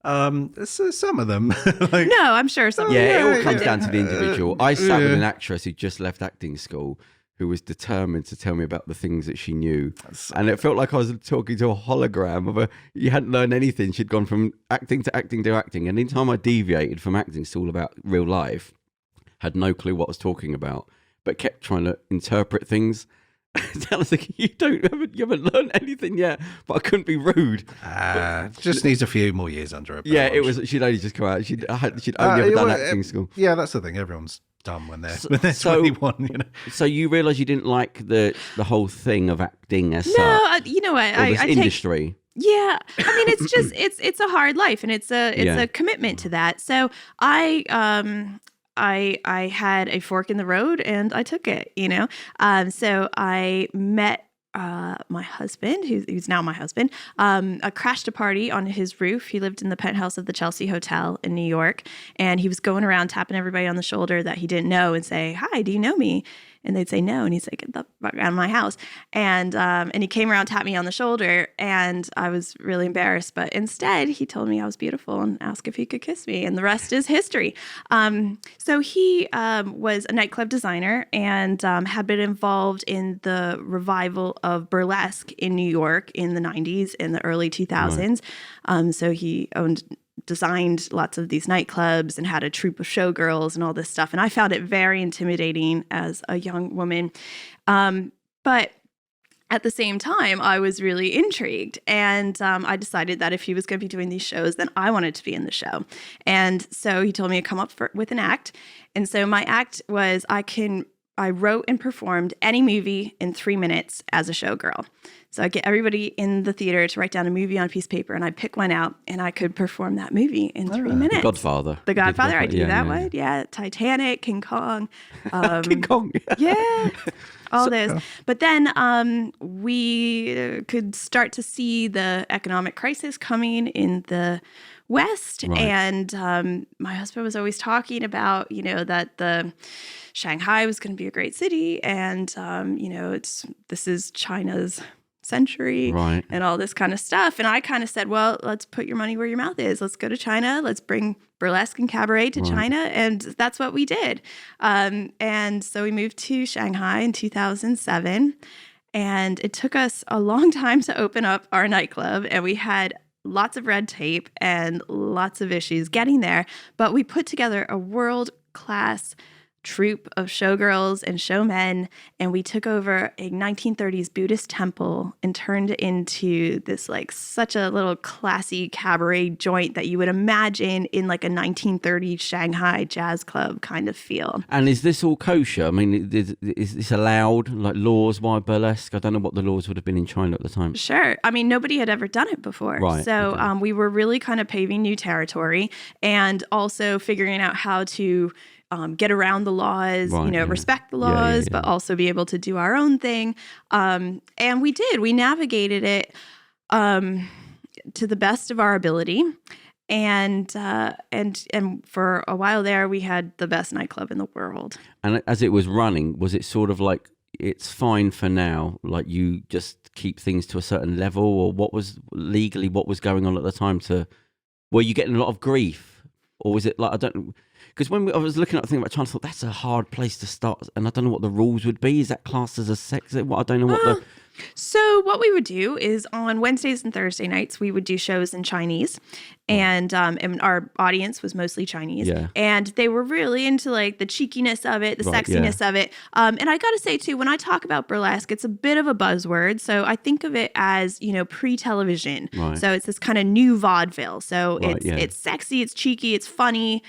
Some of them. No, I'm sure some. Yeah, it all comes down to the individual. I sat with an actress who just left acting school, who was determined to tell me about the things that she knew. And it felt like I was talking to a hologram you hadn't learned anything. She'd gone from acting to acting to acting. And anytime I deviated from acting, it's all about real life, had no clue what I was talking about, but kept trying to interpret things. I was like, you haven't learned anything yet, but I couldn't be rude. Just needs a few more years under her belt. Yeah, it was. She'd only just come out. She'd only ever done acting school. Yeah, that's the thing. Everyone's done when they're 21. So you realise you didn't like the whole thing of acting as such. No, you know what? I industry. Yeah, I mean, it's just it's a hard life, and it's a commitment to that. So I had a fork in the road and I took it, So I met my husband, who's now my husband. I crashed a party on his roof. He lived in the penthouse of the Chelsea Hotel in New York, and he was going around tapping everybody on the shoulder that he didn't know and say, "Hi, do you know me?" And they'd say no, and he'd say, "Get the fuck out of my house." And he came around, tapped me on the shoulder, and I was really embarrassed. But instead, he told me I was beautiful and asked if he could kiss me, and the rest is history. So he was a nightclub designer and had been involved in the revival of burlesque in New York in the 90s and the early 2000s. Right. So he designed lots of these nightclubs and had a troupe of showgirls and all this stuff. And I found it very intimidating as a young woman. But at the same time, I was really intrigued. And I decided that if he was going to be doing these shows, then I wanted to be in the show. And so he told me to come up with an act. And so my act was, I can I wrote and performed any movie in 3 minutes as a showgirl. So I get everybody in the theater to write down a movie on a piece of paper, and I pick one out, and I could perform that movie in 3 minutes. The Godfather. The Godfather, I do that one. Yeah, Titanic, King Kong. King Kong. Yeah, all those. But then we could start to see the economic crisis coming in the West. Right. And my husband was always talking about, that the Shanghai was going to be a great city. And, this is China's century, right, and all this kind of stuff. And I kind of said, well, let's put your money where your mouth is. Let's go to China. Let's bring burlesque and cabaret to China. And that's what we did. And so we moved to Shanghai in 2007. And it took us a long time to open up our nightclub. And we had lots of red tape and lots of issues getting there. But we put together a world-class troupe of showgirls and showmen, and we took over a 1930s Buddhist temple and turned it into this such a little classy cabaret joint that you would imagine in a 1930s Shanghai jazz club kind of feel. And is this all kosher? I mean, is this allowed, laws why burlesque? I don't know what the laws would have been in China at the time. Sure. I mean, nobody had ever done it before. Right. So okay. We were really kind of paving new territory and also figuring out how to get around the laws, right, respect the laws, but also be able to do our own thing. And we did. We navigated it to the best of our ability. And for a while there, we had the best nightclub in the world. And as it was running, was it sort of like, it's fine for now, you just keep things to a certain level, or what was going on at the time? Were you getting a lot of grief? Or was it because when I was looking at the thing about China, I thought that's a hard place to start, and I don't know what the rules would be. Is that classed as a sex? I don't know what So what we would do is on Wednesdays and Thursday nights, we would do shows in Chinese, and our audience was mostly Chinese, and they were really into the cheekiness of it, the sexiness of it. And I got to say too, when I talk about burlesque, it's a bit of a buzzword. So I think of it as pre-television. Right. So it's this kind of new vaudeville. So it's sexy, it's cheeky, it's funny.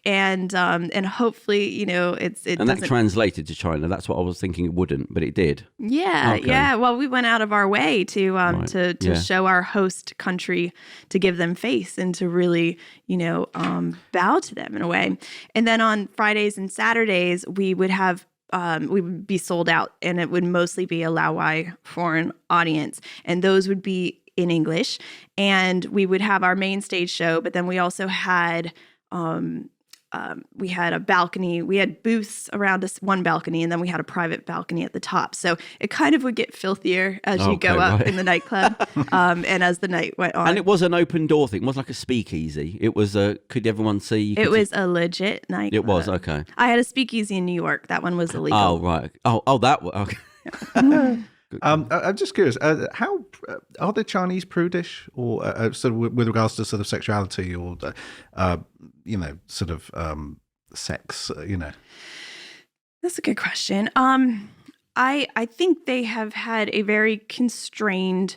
And hopefully, and that translated to China. That's what I was thinking it wouldn't, but it did. Yeah, okay. Yeah. Well, we went out of our way to show our host country, to give them face and to really, bow to them in a way. And then on Fridays and Saturdays, we would have we would be sold out, and it would mostly be a Laowai foreign audience, and those would be in English. And we would have our main stage show, but then we also had we had a balcony. We had booths around us, one balcony, and then we had a private balcony at the top. So it kind of would get filthier as you go up in the nightclub, and as the night went on. And it was an open door thing. It wasn't like a speakeasy. It was could everyone see? It was a legit nightclub. It was, okay. I had a speakeasy in New York. That one was illegal. Oh, right. Oh, that was, okay. I'm just curious, how are the Chinese prudish, or sort of with regards to sort of sexuality, or sort of sex? That's a good question. I think they have had a very constrained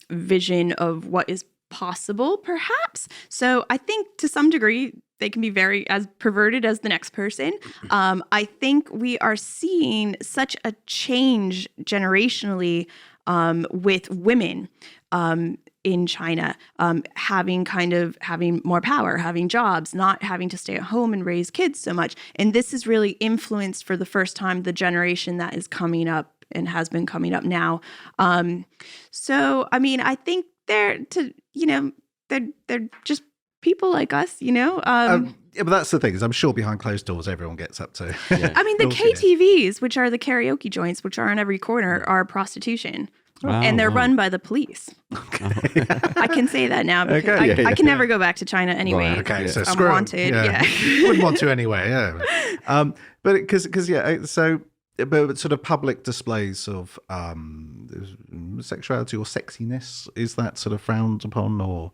vision of what is possible, perhaps. So I think to some degree they can be very as perverted as the next person. I think we are seeing such a change generationally with women in China, having more power, having jobs, not having to stay at home and raise kids so much. And this is really influenced for the first time the generation that is coming up and has been coming up now. So, I mean, I think they're just people like us, yeah, but that's the thing, is I'm sure behind closed doors everyone gets up to. Yeah. I mean, the KTVs, which are the karaoke joints, which are on every corner, are prostitution. And they're run by the police. Okay. I can say that now because I can never go back to China anyway. Right. Okay, so I'm wanted. Yeah. Wouldn't want to anyway. Yeah. But because but sort of public displays of sexuality or sexiness, is that sort of frowned upon, or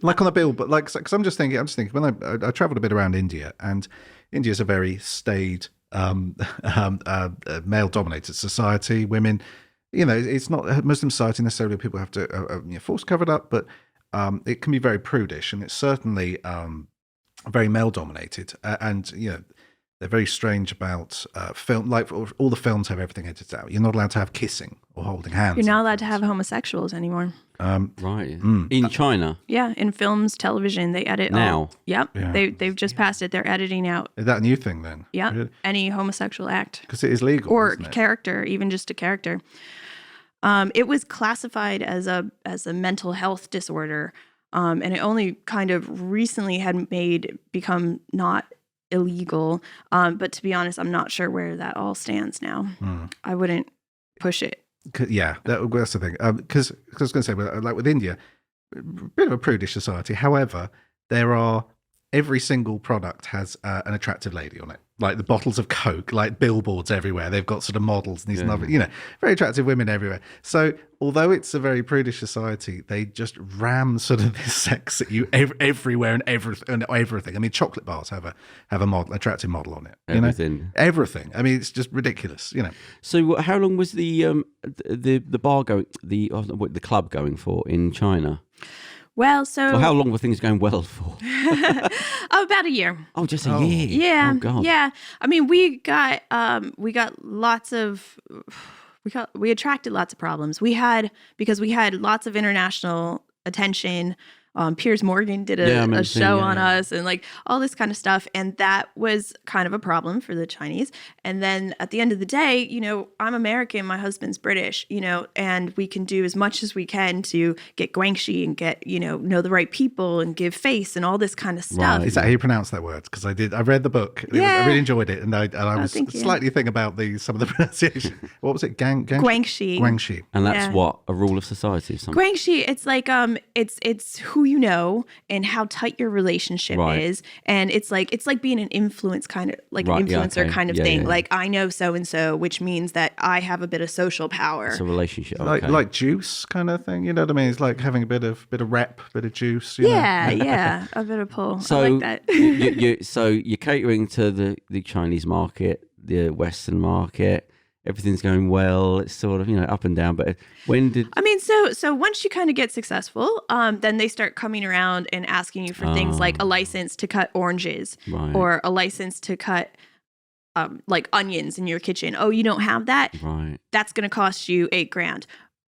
like on the bill? But because I'm just thinking when I traveled a bit around India, and India is a very staid, male-dominated society. Women. It's not a Muslim society necessarily. People have to force covered up, but it can be very prudish, and it's certainly very male dominated. And they're very strange about film. Like all the films have everything edited out. You're not allowed to have kissing or holding hands. You're not allowed to have homosexuals anymore. Right. In China? Yeah, in films, television, they edit now. Yep. Yeah. They've just passed it. They're editing out. Is that a new thing then? Yeah. Really? Any homosexual act. Because it is legal. Or character, even just a character. It was classified as a mental health disorder. And it only kind of recently had become not illegal. But to be honest, I'm not sure where that all stands now. I wouldn't push it. Yeah, that's the thing. Because I was going to say, like with India, a bit of a prudish society. However, every single product has an attractive lady on it. Like the bottles of Coke, like billboards everywhere. They've got sort of models and these other, very attractive women everywhere. So although it's a very prudish society, they just ram sort of this sex at you everywhere and everything. I mean, chocolate bars have a model, attractive model on it. Everything. Everything. I mean, it's just ridiculous. So how long was the bar going? The club going for in China? Well, how long were things going well for? About a year. Oh, just a year. Yeah. Oh, God. Yeah. I mean, we attracted lots of problems. Because we had lots of international attention. Piers Morgan did a show on us and like all this kind of stuff. And that was kind of a problem for the Chinese. And then at the end of the day, I'm American, my husband's British, and we can do as much as we can to get guanxi and get, know the right people and give face and all this kind of stuff. Right. Is that how you pronounce that word? Because I read the book. I really enjoyed it. And I was slightly thinking about some of the pronunciation. What was it? Guanxi. Guanxi. And that's what? A rule of society or something? Guanxi, it's like, it's who you know and how tight your relationship is, and it's like being an influence kind of like an influencer kind of thing. Like I know so and so, which means that I have a bit of social power. It's a relationship, like juice kind of thing. You know what I mean? It's like having a bit of rep, bit of juice. Yeah, a bit of pull. So I like that. So you're catering to the Chinese market, the Western market. Everything's going well. It's sort of, up and down. But when did... I mean, so once you kind of get successful, then they start coming around and asking you for things like a license to cut oranges or a license to cut like onions in your kitchen. Oh, you don't have that? Right. That's going to cost you $8,000.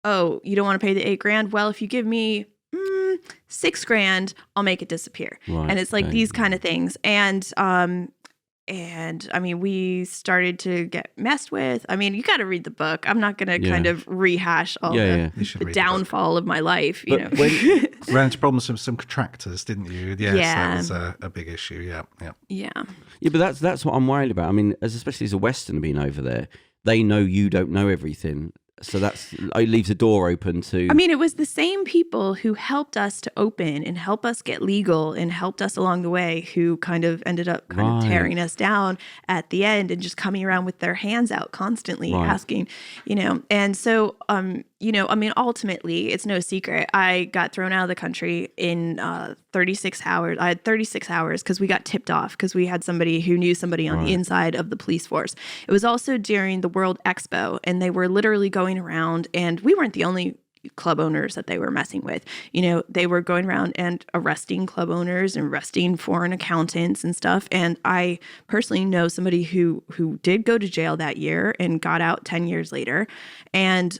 Oh, you don't want to pay the $8,000? Well, if you give me $6,000, I'll make it disappear. Right. And it's like these kind of things. And I mean, we started to get messed with. I mean, you got to read the book. I'm not going to kind of rehash all the downfall of my life. Ran into problems with some contractors, didn't you? Yes, that was a big issue. Yeah. But that's what I'm worried about. I mean, especially as a Western being over there, they know you don't know everything. So it leaves a door open to... I mean, it was the same people who helped us to open and help us get legal and helped us along the way who kind of ended up kind of tearing us down at the end and just coming around with their hands out constantly asking, And so, I mean, ultimately, it's no secret. I got thrown out of the country in 36 hours. I had 36 hours because we got tipped off because we had somebody who knew somebody on the inside of the police force. It was also during the World Expo, and they were literally going around, and we weren't the only club owners that they were messing with. They were going around and arresting club owners and arresting foreign accountants and stuff. And I personally know somebody who did go to jail that year and got out 10 years later. And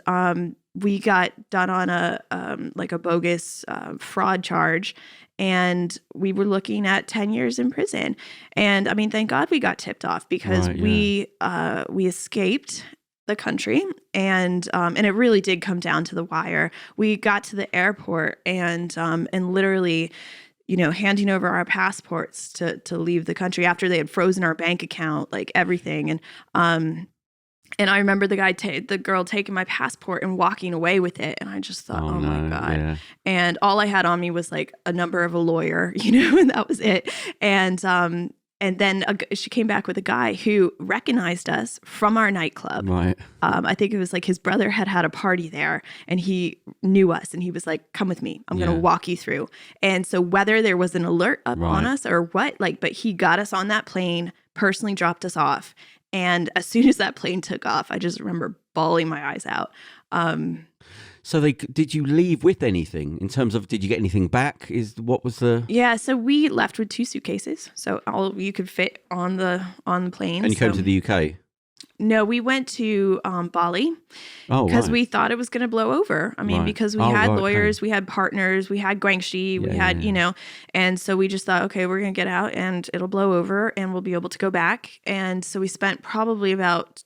we got done on a bogus fraud charge. And we were looking at 10 years in prison. And I mean, thank God we got tipped off because we escaped the country, and it really did come down to the wire. We got to the airport and literally, handing over our passports to leave the country after they had frozen our bank account, like everything. And I remember the girl taking my passport and walking away with it. And I just thought, oh my God. Yeah. And all I had on me was like a number of a lawyer, and that was it. And then she came back with a guy who recognized us from our nightclub. Right. I think it was like his brother had a party there and he knew us and he was like, come with me. I'm going to walk you through. And so whether there was an alert up on us or what, but he got us on that plane, personally dropped us off. And as soon as that plane took off, I just remember bawling my eyes out. So did you leave with anything in terms of, did you get anything back? Yeah, so we left with 2 suitcases. So all you could fit on the plane. And you came to the UK? No, we went to Bali because we thought it was going to blow over. I mean, because we had lawyers, we had partners, we had Guangxi, we had, and so we just thought, okay, we're going to get out and it'll blow over and we'll be able to go back. And so we spent probably about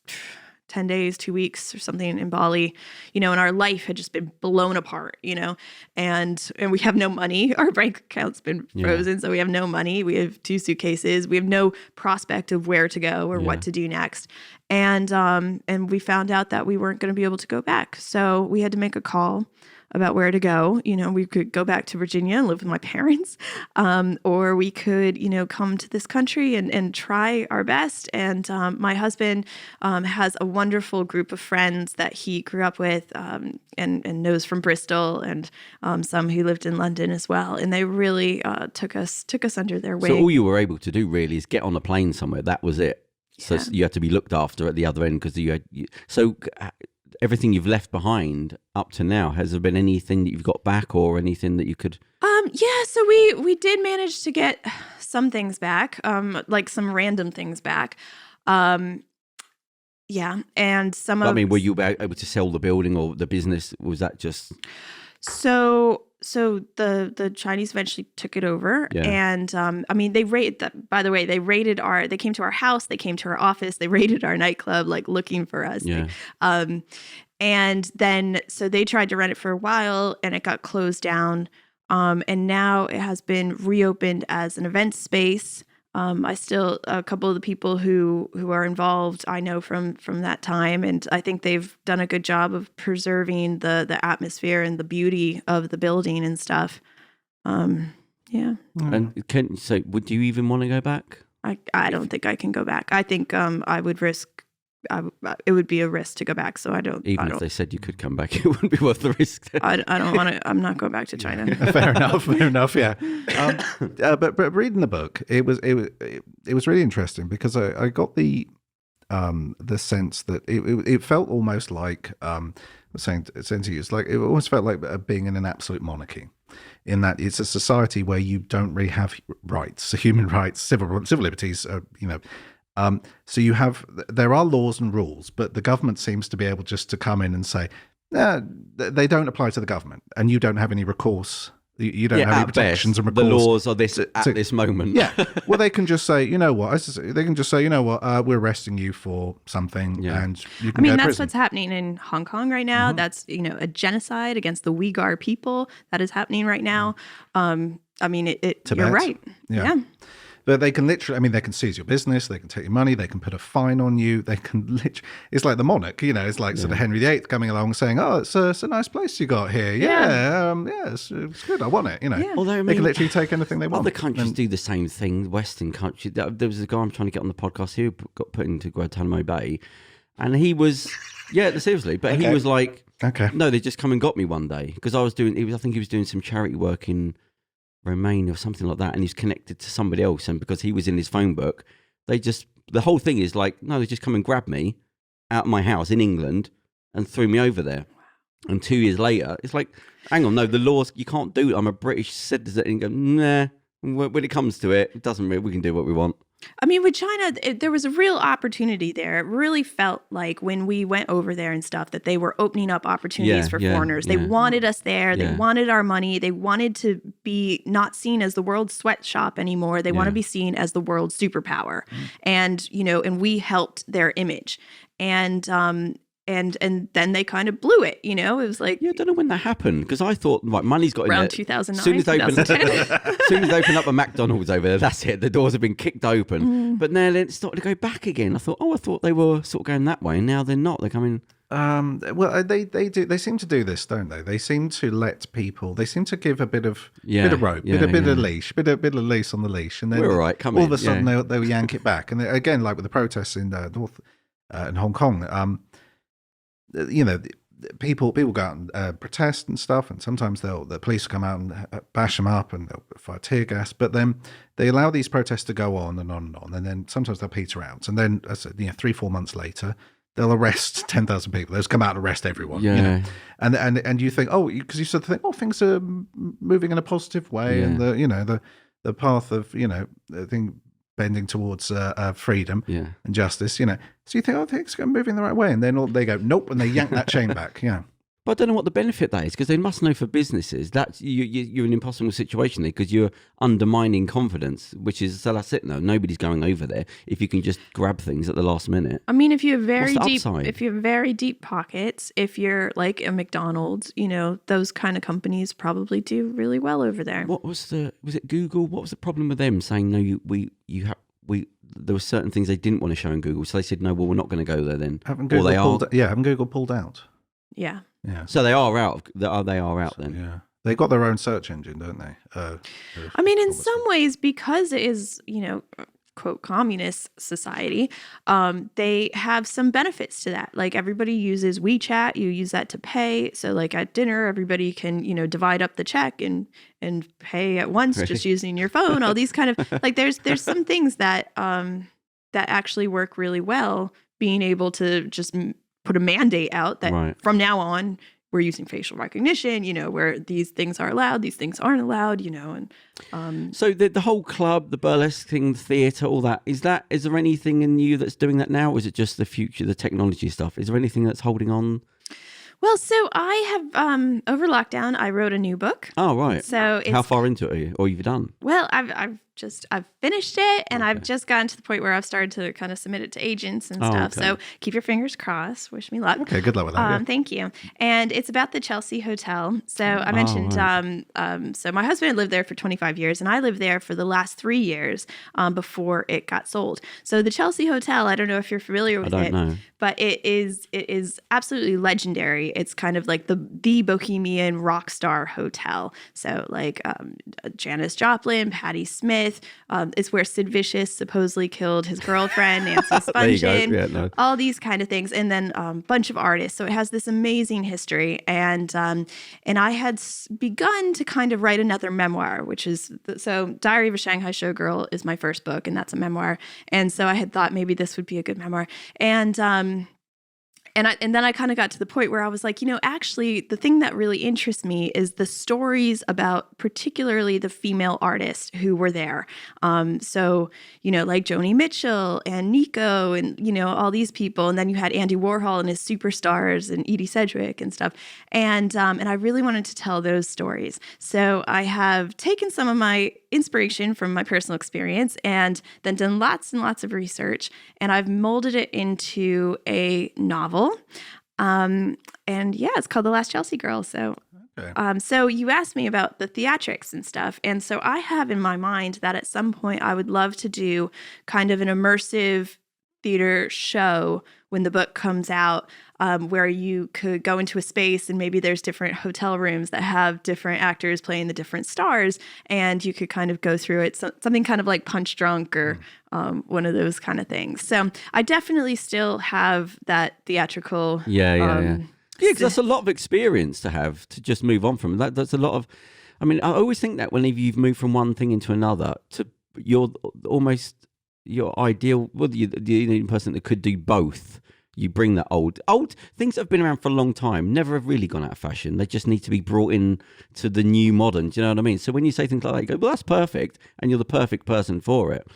10 days, 2 weeks or something in Bali, and our life had just been blown apart, and we have no money. Our bank account's been frozen. So we have no money. We have 2 suitcases. We have no prospect of where to go or what to do next. And we found out that we weren't going to be able to go back. So we had to make a call about where to go. We could go back to Virginia and live with my parents, or we could, come to this country and try our best. And my husband has a wonderful group of friends that he grew up with and knows from Bristol, and some who lived in London as well. And they really took us under their wing. So all you were able to do really is get on a plane somewhere. That was it. So you had to be looked after at the other end because so everything you've left behind up to now, has there been anything that you've got back or anything that you could? Yeah, so we did manage to get some things back, like some random things back. Yeah, and some of... were you able to sell the building or the business? Was that just... So the Chinese eventually took it over, and they raided. By the way, they came to our house, they came to our office, they raided our nightclub, like looking for us. Yeah. And then so they tried to rent it for a while, and it got closed down. And now it has been reopened as an event space. A couple of the people who are involved, I know from that time, and I think they've done a good job of preserving the atmosphere and the beauty of the building and stuff. Yeah. And so would you even want to go back? I don't think I can go back. I think I would risk. It would be a risk to go back, so I don't. Even if they said you could come back, it wouldn't be worth the risk. I don't want to. I'm not going back to China. Fair enough. Yeah. But reading the book, it was really interesting because I got the sense that it felt almost like saying to you, it's like it almost felt like being in an absolute monarchy, in that it's a society where you don't really have rights, human rights, civil liberties, so there are laws and rules, but the government seems to be able just to come in and say, they don't apply to the government, and you don't have any recourse. You don't have any protections and recourse. The laws are this at this moment. Yeah. Well, they can just say, we're arresting you for something, and you can go to that's prison. What's happening in Hong Kong right now. Mm-hmm. That's a genocide against the Uyghur people that is happening right now. You're right. Yeah. But they can literally, they can seize your business, they can take your money, they can put a fine on you, they can literally, it's like the monarch, it's like sort of Henry VIII coming along saying, oh, it's a nice place you got here. It's good, I want it, Although, they can literally take anything they want. Other countries do the same thing, Western countries. There was a guy I'm trying to get on the podcast who got put into Guantanamo Bay, and he was, seriously, but he was like, no, they just come and got me one day, because I think he was doing some charity work in Romania or something like that, and he's connected to somebody else, and because he was in his phone book, the whole thing is like, no, they just come and grabbed me out of my house in England and threw me over there. And 2 years later, it's like, hang on, no, the laws, you can't do it. I'm a British citizen. And go, nah, when it comes to it, it doesn't really, we can do what we want. With China, there was a real opportunity there. It really felt like when we went over there and stuff that they were opening up opportunities for foreigners. They wanted us there. They wanted our money. They wanted to be not seen as the world's sweatshop anymore. They want to be seen as the world's superpower. And, and we helped their image. And then they kind of blew it, It was like... I don't know when that happened, because I thought, money's got in there. Around 2009, soon as they open up a McDonald's over there, that's it. The doors have been kicked open. But now it started to go back again. I thought they were sort of going that way, and now they're not. They're coming... they do. They seem to do this, don't they? They seem to let people. They seem to give a bit of rope, bit of leash, bit of leash on the leash, and then we're all right. All of a sudden they'll yank it back. And again, like with the protests in in Hong Kong, people go out and protest and stuff, and sometimes the police come out and bash them up and they'll fire tear gas. But then they allow these protests to go on and on and on, and then sometimes they'll peter out. And then, 3-4 months later, they'll arrest 10,000 people. They'll just come out and arrest everyone. Yeah. You know? And you think, because you sort of think, things are moving in a positive way, and the path of I think bending towards freedom and justice. So you think, things are moving the right way, and then they go, nope, and they yank that chain back. Yeah. But I don't know what the benefit that is, because they must know for businesses that you're in an impossible situation there, because you're undermining confidence, which is, so that's it now. Nobody's going over there if you can just grab things at the last minute. I mean, if you have very deep pockets, if you're like a McDonald's, those kind of companies probably do really well over there. Was it Google? What was the problem with them saying, no, there were certain things they didn't want to show in Google, so they said, no, well, we're not going to go there then. Haven't Google pulled out? Yeah. Yeah. So they are out. They are out then. Yeah. They got their own search engine, don't they? I mean, in some ways, because it is, quote, communist society, they have some benefits to that. Like, everybody uses WeChat. You use that to pay. So like at dinner, everybody can, divide up the check and pay at once, just using your phone. All these kind of, like, there's some things that actually work really well, being able to just put a mandate out that from now on we're using facial recognition, where these things are allowed, these things aren't allowed, and so the whole club, the burlesque thing, the theatre, all that, is there anything in you that's doing that now, or is it just the future, the technology stuff? Is there anything that's holding on? Well, so I have over lockdown I wrote a new book. Oh, right. So how far into it are you, or you've done? Well, I've finished it, and I've just gotten to the point where I've started to kind of submit it to agents and stuff. Okay. So keep your fingers crossed. Wish me luck. Okay, good luck with that. Thank you. And it's about the Chelsea Hotel. So I mentioned, so my husband had lived there for 25 years, and I lived there for the last 3 years before it got sold. So the Chelsea Hotel, I don't know if you're familiar with it. I don't know. But it is absolutely legendary. It's kind of like the bohemian rock star hotel. So like Janis Joplin, Patti Smith. It's where Sid Vicious supposedly killed his girlfriend, Nancy Spungen. All these kind of things, and then a bunch of artists. So it has this amazing history, and I had begun to kind of write another memoir, which is Diary of a Shanghai Showgirl is my first book, and that's a memoir. And so I had thought maybe this would be a good memoir, and then I kind of got to the point where I was like, actually, the thing that really interests me is the stories about particularly the female artists who were there. So, like Joni Mitchell and Nico and, all these people. And then you had Andy Warhol and his superstars and Edie Sedgwick and stuff. And I really wanted to tell those stories. So I have taken some of my inspiration from my personal experience and then done lots and lots of research, and I've molded it into a novel. It's called The Last Chelsea Girl. So so you asked me about the theatrics and stuff, and so I have in my mind that at some point I would love to do kind of an immersive theater show when the book comes out, where you could go into a space and maybe there's different hotel rooms that have different actors playing the different stars, and you could kind of go through it, something kind of like Punch Drunk or one of those kind of things. So I definitely still have that theatrical. Yeah, because that's a lot of experience to have to just move on from that. That's a lot of. I mean, I always think that whenever you've moved from one thing into another, you're almost your ideal. Well, the only person that could do both. You bring that old things that have been around for a long time, never have really gone out of fashion. They just need to be brought in to the new modern. Do you know what I mean? So when you say things like that, you go, well, that's perfect, and you're the perfect person for it.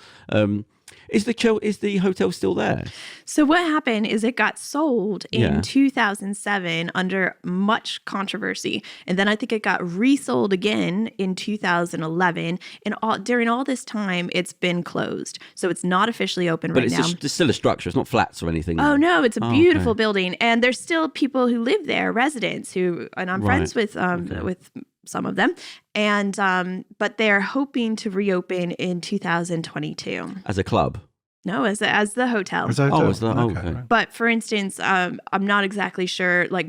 Is the hotel still there? So what happened is it got sold in 2007 under much controversy. And then I think it got resold again in 2011. And during all this time, it's been closed. So it's not officially open right now. But it's still a structure. It's not flats or anything. Oh, no. It's a beautiful building. And there's still people who live there, residents and I'm friends with some of them, and but they're hoping to reopen in 2022 as a club. No, as the hotel. Okay. But for instance, I'm not exactly sure. Like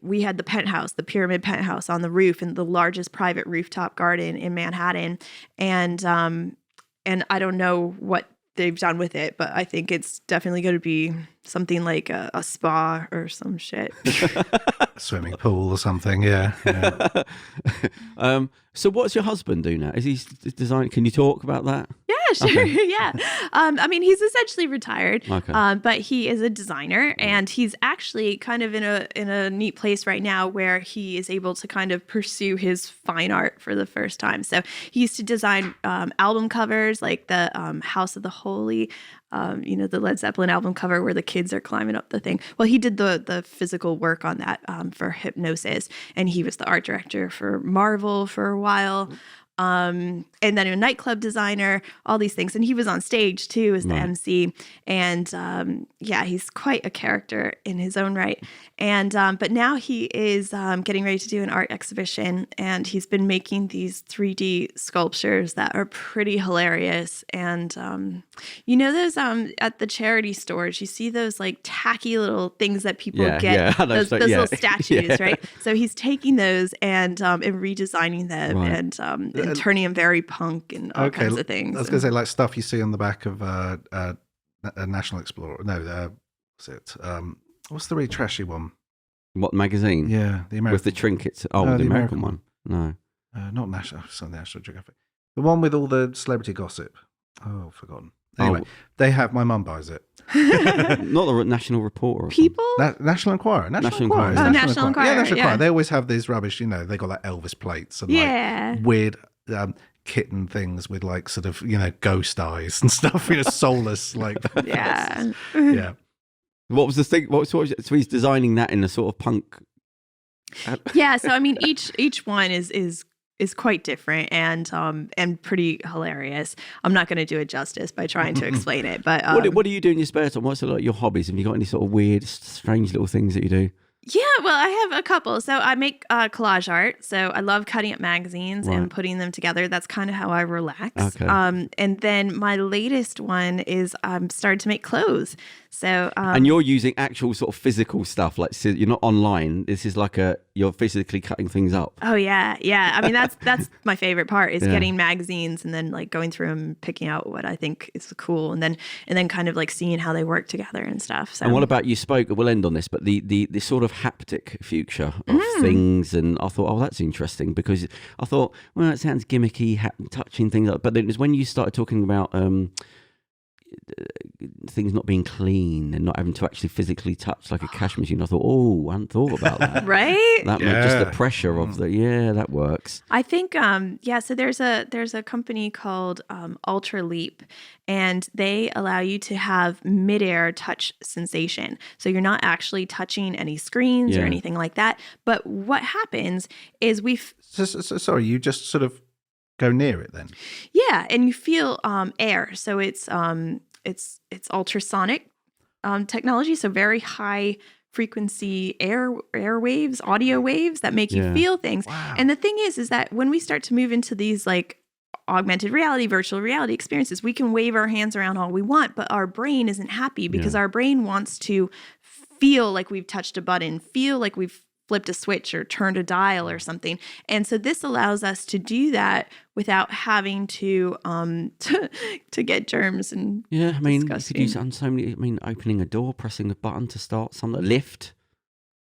we had the penthouse, the pyramid penthouse on the roof, in the largest private rooftop garden in Manhattan, and I don't know what they've done with it, but I think it's definitely going to be something like a spa or some shit. Swimming pool or something, yeah. So what's your husband do now? Is he designing? Can you talk about that? Yeah, sure. Yeah. I mean, he's essentially retired, but he is a designer, and he's actually kind of in a neat place right now where he is able to kind of pursue his fine art for the first time. So he used to design album covers, like the House of the Holy, the Led Zeppelin album cover where the kids are climbing up the thing. Well, he did the physical work on that for Hypnosis, and he was the art director for Marvel for a while. And then a nightclub designer, all these things. And he was on stage too as the MC. And he's quite a character in his own right. And but now he is getting ready to do an art exhibition, and he's been making these 3D sculptures that are pretty hilarious. And those at the charity stores, you see those like tacky little things that people get, those little statues, right? So he's taking those and redesigning them and turning them very punk and all kinds of things. I was going to say, like stuff you see on the back of a National Explorer. No, what's it? What's the really trashy one? What magazine? Yeah, the American with the trinkets. Oh, the American one. No, not National. It's on the National Geographic. The one with all the celebrity gossip. Oh, forgotten. Anyway, they have. My mum buys it. Not the National Reporter. People? National Enquirer. National Enquirer. Oh, National Enquirer. Yeah, National Enquirer. They always have these rubbish. They got like Elvis plates and like weird kitten things with like sort of ghost eyes and stuff. Soulless like. Yeah. Yeah. What was the thing? So he's designing that in a sort of punk. Yeah. So I mean, each one is quite different and pretty hilarious. I'm not going to do it justice by trying to explain it, but what do you do in your spare time? What's like your hobbies? Have you got any sort of weird, strange little things that you do? Yeah, well, I have a couple. So I make collage art. So I love cutting up magazines and putting them together. That's kind of how I relax. Okay. And then my latest one is I'm starting to make clothes. So and you're using actual sort of physical stuff, like you're not online. This is like you're physically cutting things up. Oh yeah. I mean that's my favorite part is getting magazines and then like going through them, and picking out what I think is cool, and then kind of like seeing how they work together and stuff. So. And what about we'll end on this, but the sort of haptic future of things, and I thought, that's interesting, because I thought, well, it sounds gimmicky, touching things up, but then it was when you started talking about things not being clean and not having to actually physically touch like a cash machine. I thought, I hadn't thought about that. Right? That just the pressure of that works. I think, so there's a company called Ultra Leap, and they allow you to have midair touch sensation. So you're not actually touching any screens or anything like that. But what happens is sorry, you just sort of go near it then? Yeah, and you feel air. So it's ultrasonic technology, so very high frequency air waves, audio waves that make you feel things. Wow. And the thing is that when we start to move into these like augmented reality, virtual reality experiences, we can wave our hands around all we want, but our brain isn't happy because our brain wants to feel like we've touched a button, feel like we've flipped a switch or turned a dial or something. And so this allows us to do that without having to get germs and I mean, disgusting. You could use it on so many. I mean, opening a door, pressing the button to start something, lift.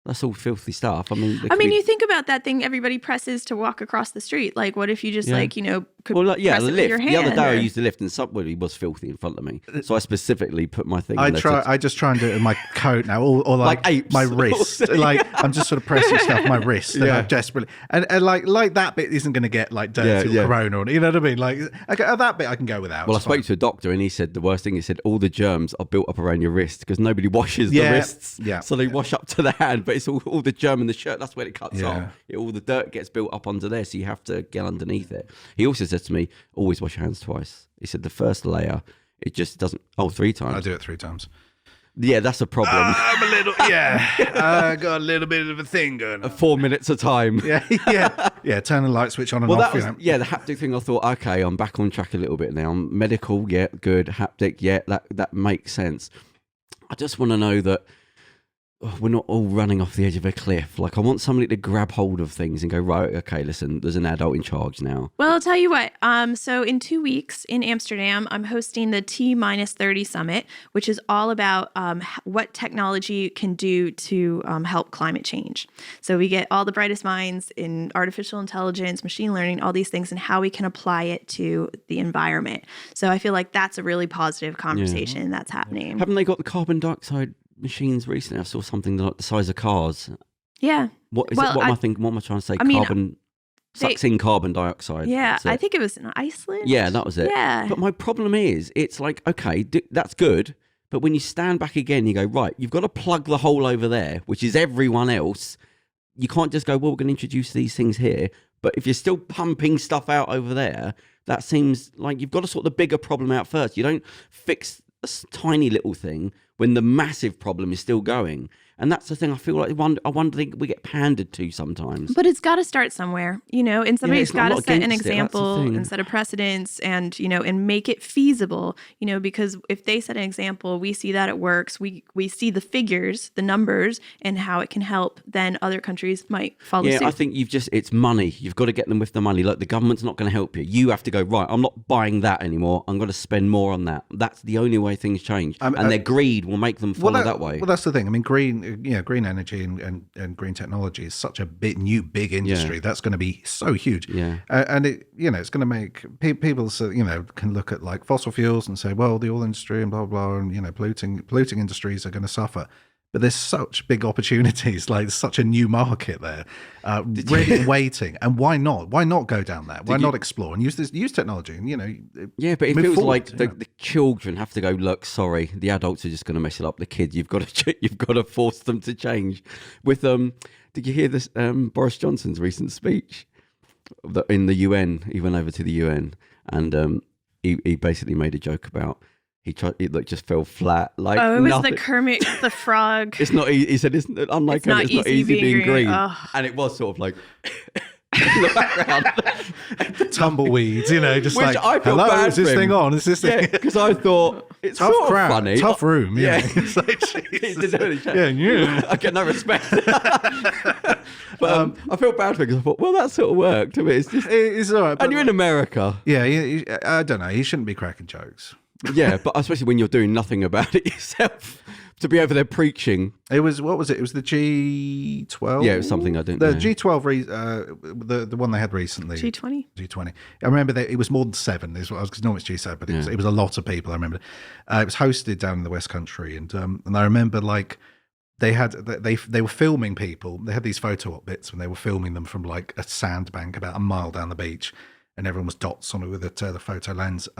That's all filthy stuff. I mean, you think about that thing everybody presses to walk across the street. Like, what if you just could the press it lift. with your hand? The other day I used the lift, and somebody was filthy in front of me. So I specifically put my thing. I just try and do it in my coat now, or like apes. My wrist. Like I'm just sort of pressing stuff on my wrist. And I'm desperately and like that bit isn't going to get like dirty or corona, or you know what I mean? Like that bit I can go without. Well, I spoke to a doctor, and he said the worst thing. He said all the germs are built up around your wrist because nobody washes the wrists. Yeah. So they wash up to the hand, but it's all the germ in the shirt. That's where it cuts off. All the dirt gets built up under there, so you have to get underneath it. He also said to me, always wash your hands twice. He said the first layer, it just doesn't. 3 times. I do it 3 times. Yeah, that's a problem. I'm a little, I got a little bit of a thing going on. 4 minutes a time. Yeah. Turn the light switch on and off. The haptic thing. I thought, okay, I'm back on track a little bit now. Medical, good. Haptic, that makes sense. I just want to know that we're not all running off the edge of a cliff. Like, I want somebody to grab hold of things and go, right, okay, listen, there's an adult in charge now. Well, I'll tell you what. So in 2 weeks in Amsterdam, I'm hosting the T-30 Summit, which is all about what technology can do to help climate change. So we get all the brightest minds in artificial intelligence, machine learning, all these things, and how we can apply it to the environment. So I feel like that's a really positive conversation that's happening. Haven't they got the carbon dioxide machines recently? I saw something like the size of cars. Yeah. What am I trying to say? Carbon sucks in carbon dioxide. Yeah, I think it was in Iceland. Yeah, that was it. Yeah. But my problem is, it's like, okay, that's good. But when you stand back again, you go, right, you've got to plug the hole over there, which is everyone else. You can't just go, well, we're going to introduce these things here. But if you're still pumping stuff out over there, that seems like you've got to sort the bigger problem out first. You don't fix a tiny little thing when the massive problem is still going. And that's the thing I feel like I wonder we get pandered to sometimes. But it's got to start somewhere, and somebody's got to set an example and set a precedence and, and make it feasible, because if they set an example, we see that it works, we see the figures, the numbers and how it can help, then other countries might follow suit. Yeah, I think it's money. You've got to get them with the money. Like, the government's not going to help you. You have to go, right, I'm not buying that anymore. I'm going to spend more on that. That's the only way things change. And their greed will make them follow that way. Well, that's the thing. I mean, green energy and green technology is such a big industry. That's going to be so huge. Yeah. And it's going to make people can look at like fossil fuels and say, well, the oil industry and blah blah, and polluting industries are going to suffer. But there's such big opportunities, like such a new market there, really waiting. And why not? Why not go down there? Why not explore and use technology? And yeah, but it feels like the children have to go. Look, sorry, the adults are just going to mess it up. The kids, you've got to force them to change. With did you hear this? Boris Johnson's recent speech in the UN. He went over to the UN and he basically made a joke about. It just fell flat. Like, it was nothing. The Kermit the Frog. It's not. He said it's unlike it's not easy being green. Oh. And it was sort of like in the background, tumbleweeds. Just which like, I feel hello, bad is this thing on? Is this thing? Yeah, because I thought it's tough sort crowd, of funny, tough room. Yeah, it's like, I get no respect. But I feel bad for it because I thought, well, that sort of worked. I mean, it's all right. And you're in America. Yeah, I don't know. He shouldn't be cracking jokes. Yeah, but especially when you're doing nothing about it yourself, to be over there preaching. It was, what was it? It was the G12. Yeah, it was something I didn't know. The G12, the one they had recently. G20. I remember it was more than 7. Is what I was, because normally it's G7, but it was a lot of people. I remember it was hosted down in the West Country, and I remember like they were filming people. They had these photo op bits when they were filming them from like a sandbank about a mile down the beach, and everyone was dots on it with the photo lens.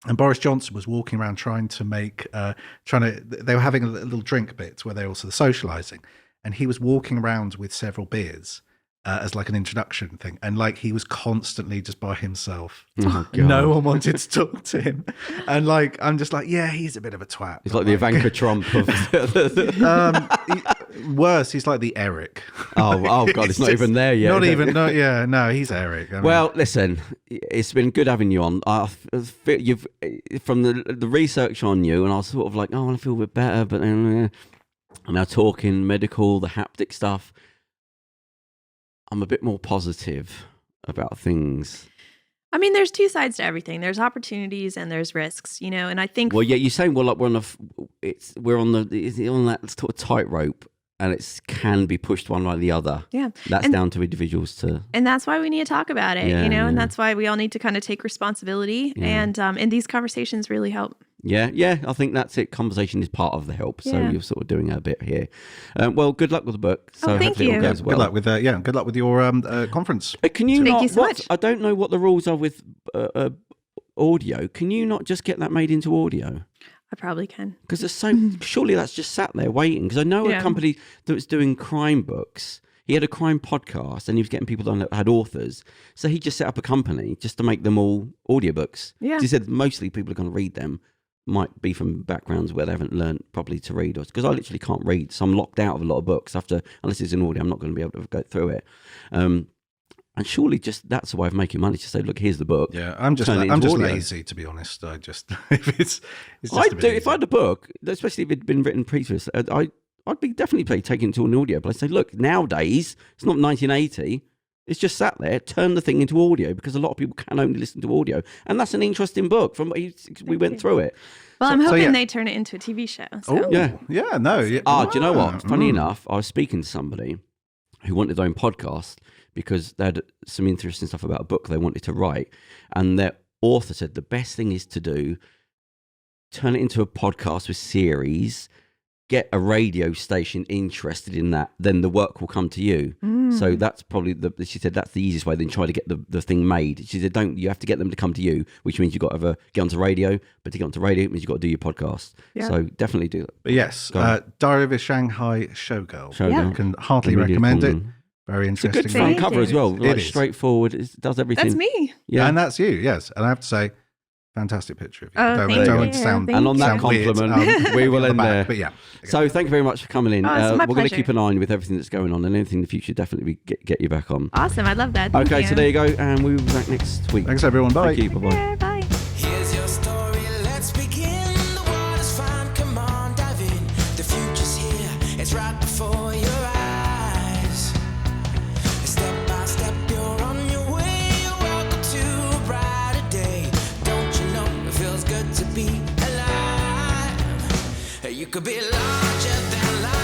And Boris Johnson was walking around trying to they were having a little drink bit where they were also socialising. And he was walking around with several beers as like an introduction thing. And like he was constantly just by himself. Oh, no one wanted to talk to him. And like, I'm just like, yeah, he's a bit of a twat. He's like the Ivanka Trump of... worse, he's like the Eric. Oh God, it's not even there yet. He's Eric. Well, listen, it's been good having you on. You've from the research on you, and I was sort of like, oh, I want to feel a bit better, but then now talking medical, the haptic stuff, I'm a bit more positive about things. I mean, there's two sides to everything. There's opportunities and there's risks, and I think. Well, yeah, you're saying like we're on that sort of tightrope. And it can be pushed one way or the other. Yeah. That's down to individuals to... And that's why we need to talk about it, and that's why we all need to kind of take responsibility. Yeah. And these conversations really help. Yeah, I think that's it. Conversation is part of the help. So you're sort of doing a bit here. Well, good luck with the book. So thank you. It all goes well. Good luck with your conference. Can you thank you so much. I don't know what the rules are with audio. Can you not just get that made into audio? I probably can. Because there's surely that's just sat there waiting. Because I know a company that was doing crime books. He had a crime podcast and he was getting people on that had authors. So he just set up a company just to make them all audiobooks. Yeah. He said mostly people are going to read them might be from backgrounds where they haven't learned properly to read. Because I literally can't read. So I'm locked out of a lot of books. Unless it's in audio, I'm not going to be able to go through it. And surely just that's a way of making money. Just say, look, here's the book. Yeah, I'm just lazy, to be honest. I just if it's just if I had a book, especially if it'd been written previously, I'd be definitely taking it to an audio. But I say, look, nowadays it's not 1980. It's just sat there. Turn the thing into audio because a lot of people can only listen to audio, and that's an interesting book. We went through it. Well, I'm hoping they turn it into a TV show. So. Oh, yeah. Yeah, no. Yeah. Do you know what? Funny enough, I was speaking to somebody who wanted their own podcast because they had some interesting stuff about a book they wanted to write. And their author said the best thing is to do, turn it into a podcast with series, get a radio station interested in that, then the work will come to you. So that's probably she said that's the easiest way than try to get the thing made. She said, you have to get them to come to you, which means you've got to get onto radio, but to get onto radio, it means you've got to do your podcast. Yeah. So definitely do that. But yes, Diary of a Shanghai Showgirl. I can heartily recommend it. Very interesting. It's a good front cover as well. Like, straightforward. It does everything. That's me. Yeah. And that's you, yes. And I have to say, fantastic picture of you. Don't sound and on that compliment, we will end there. But yeah. So thank you very much for coming in. We're going to keep an eye on with everything that's going on, and anything in the future, definitely get you back on. Awesome. I love that. Thank you. So there you go. And we'll be back next week. Thanks, everyone. Bye. Thank you. Bye-bye. Yeah, bye. Here's your story, let's begin. The water's fine, come on, dive in. The future's here, it's right before your eyes. Step by step, you're on your way. Welcome to a brighter day. Don't you know it feels good to be alive? You could be larger than life.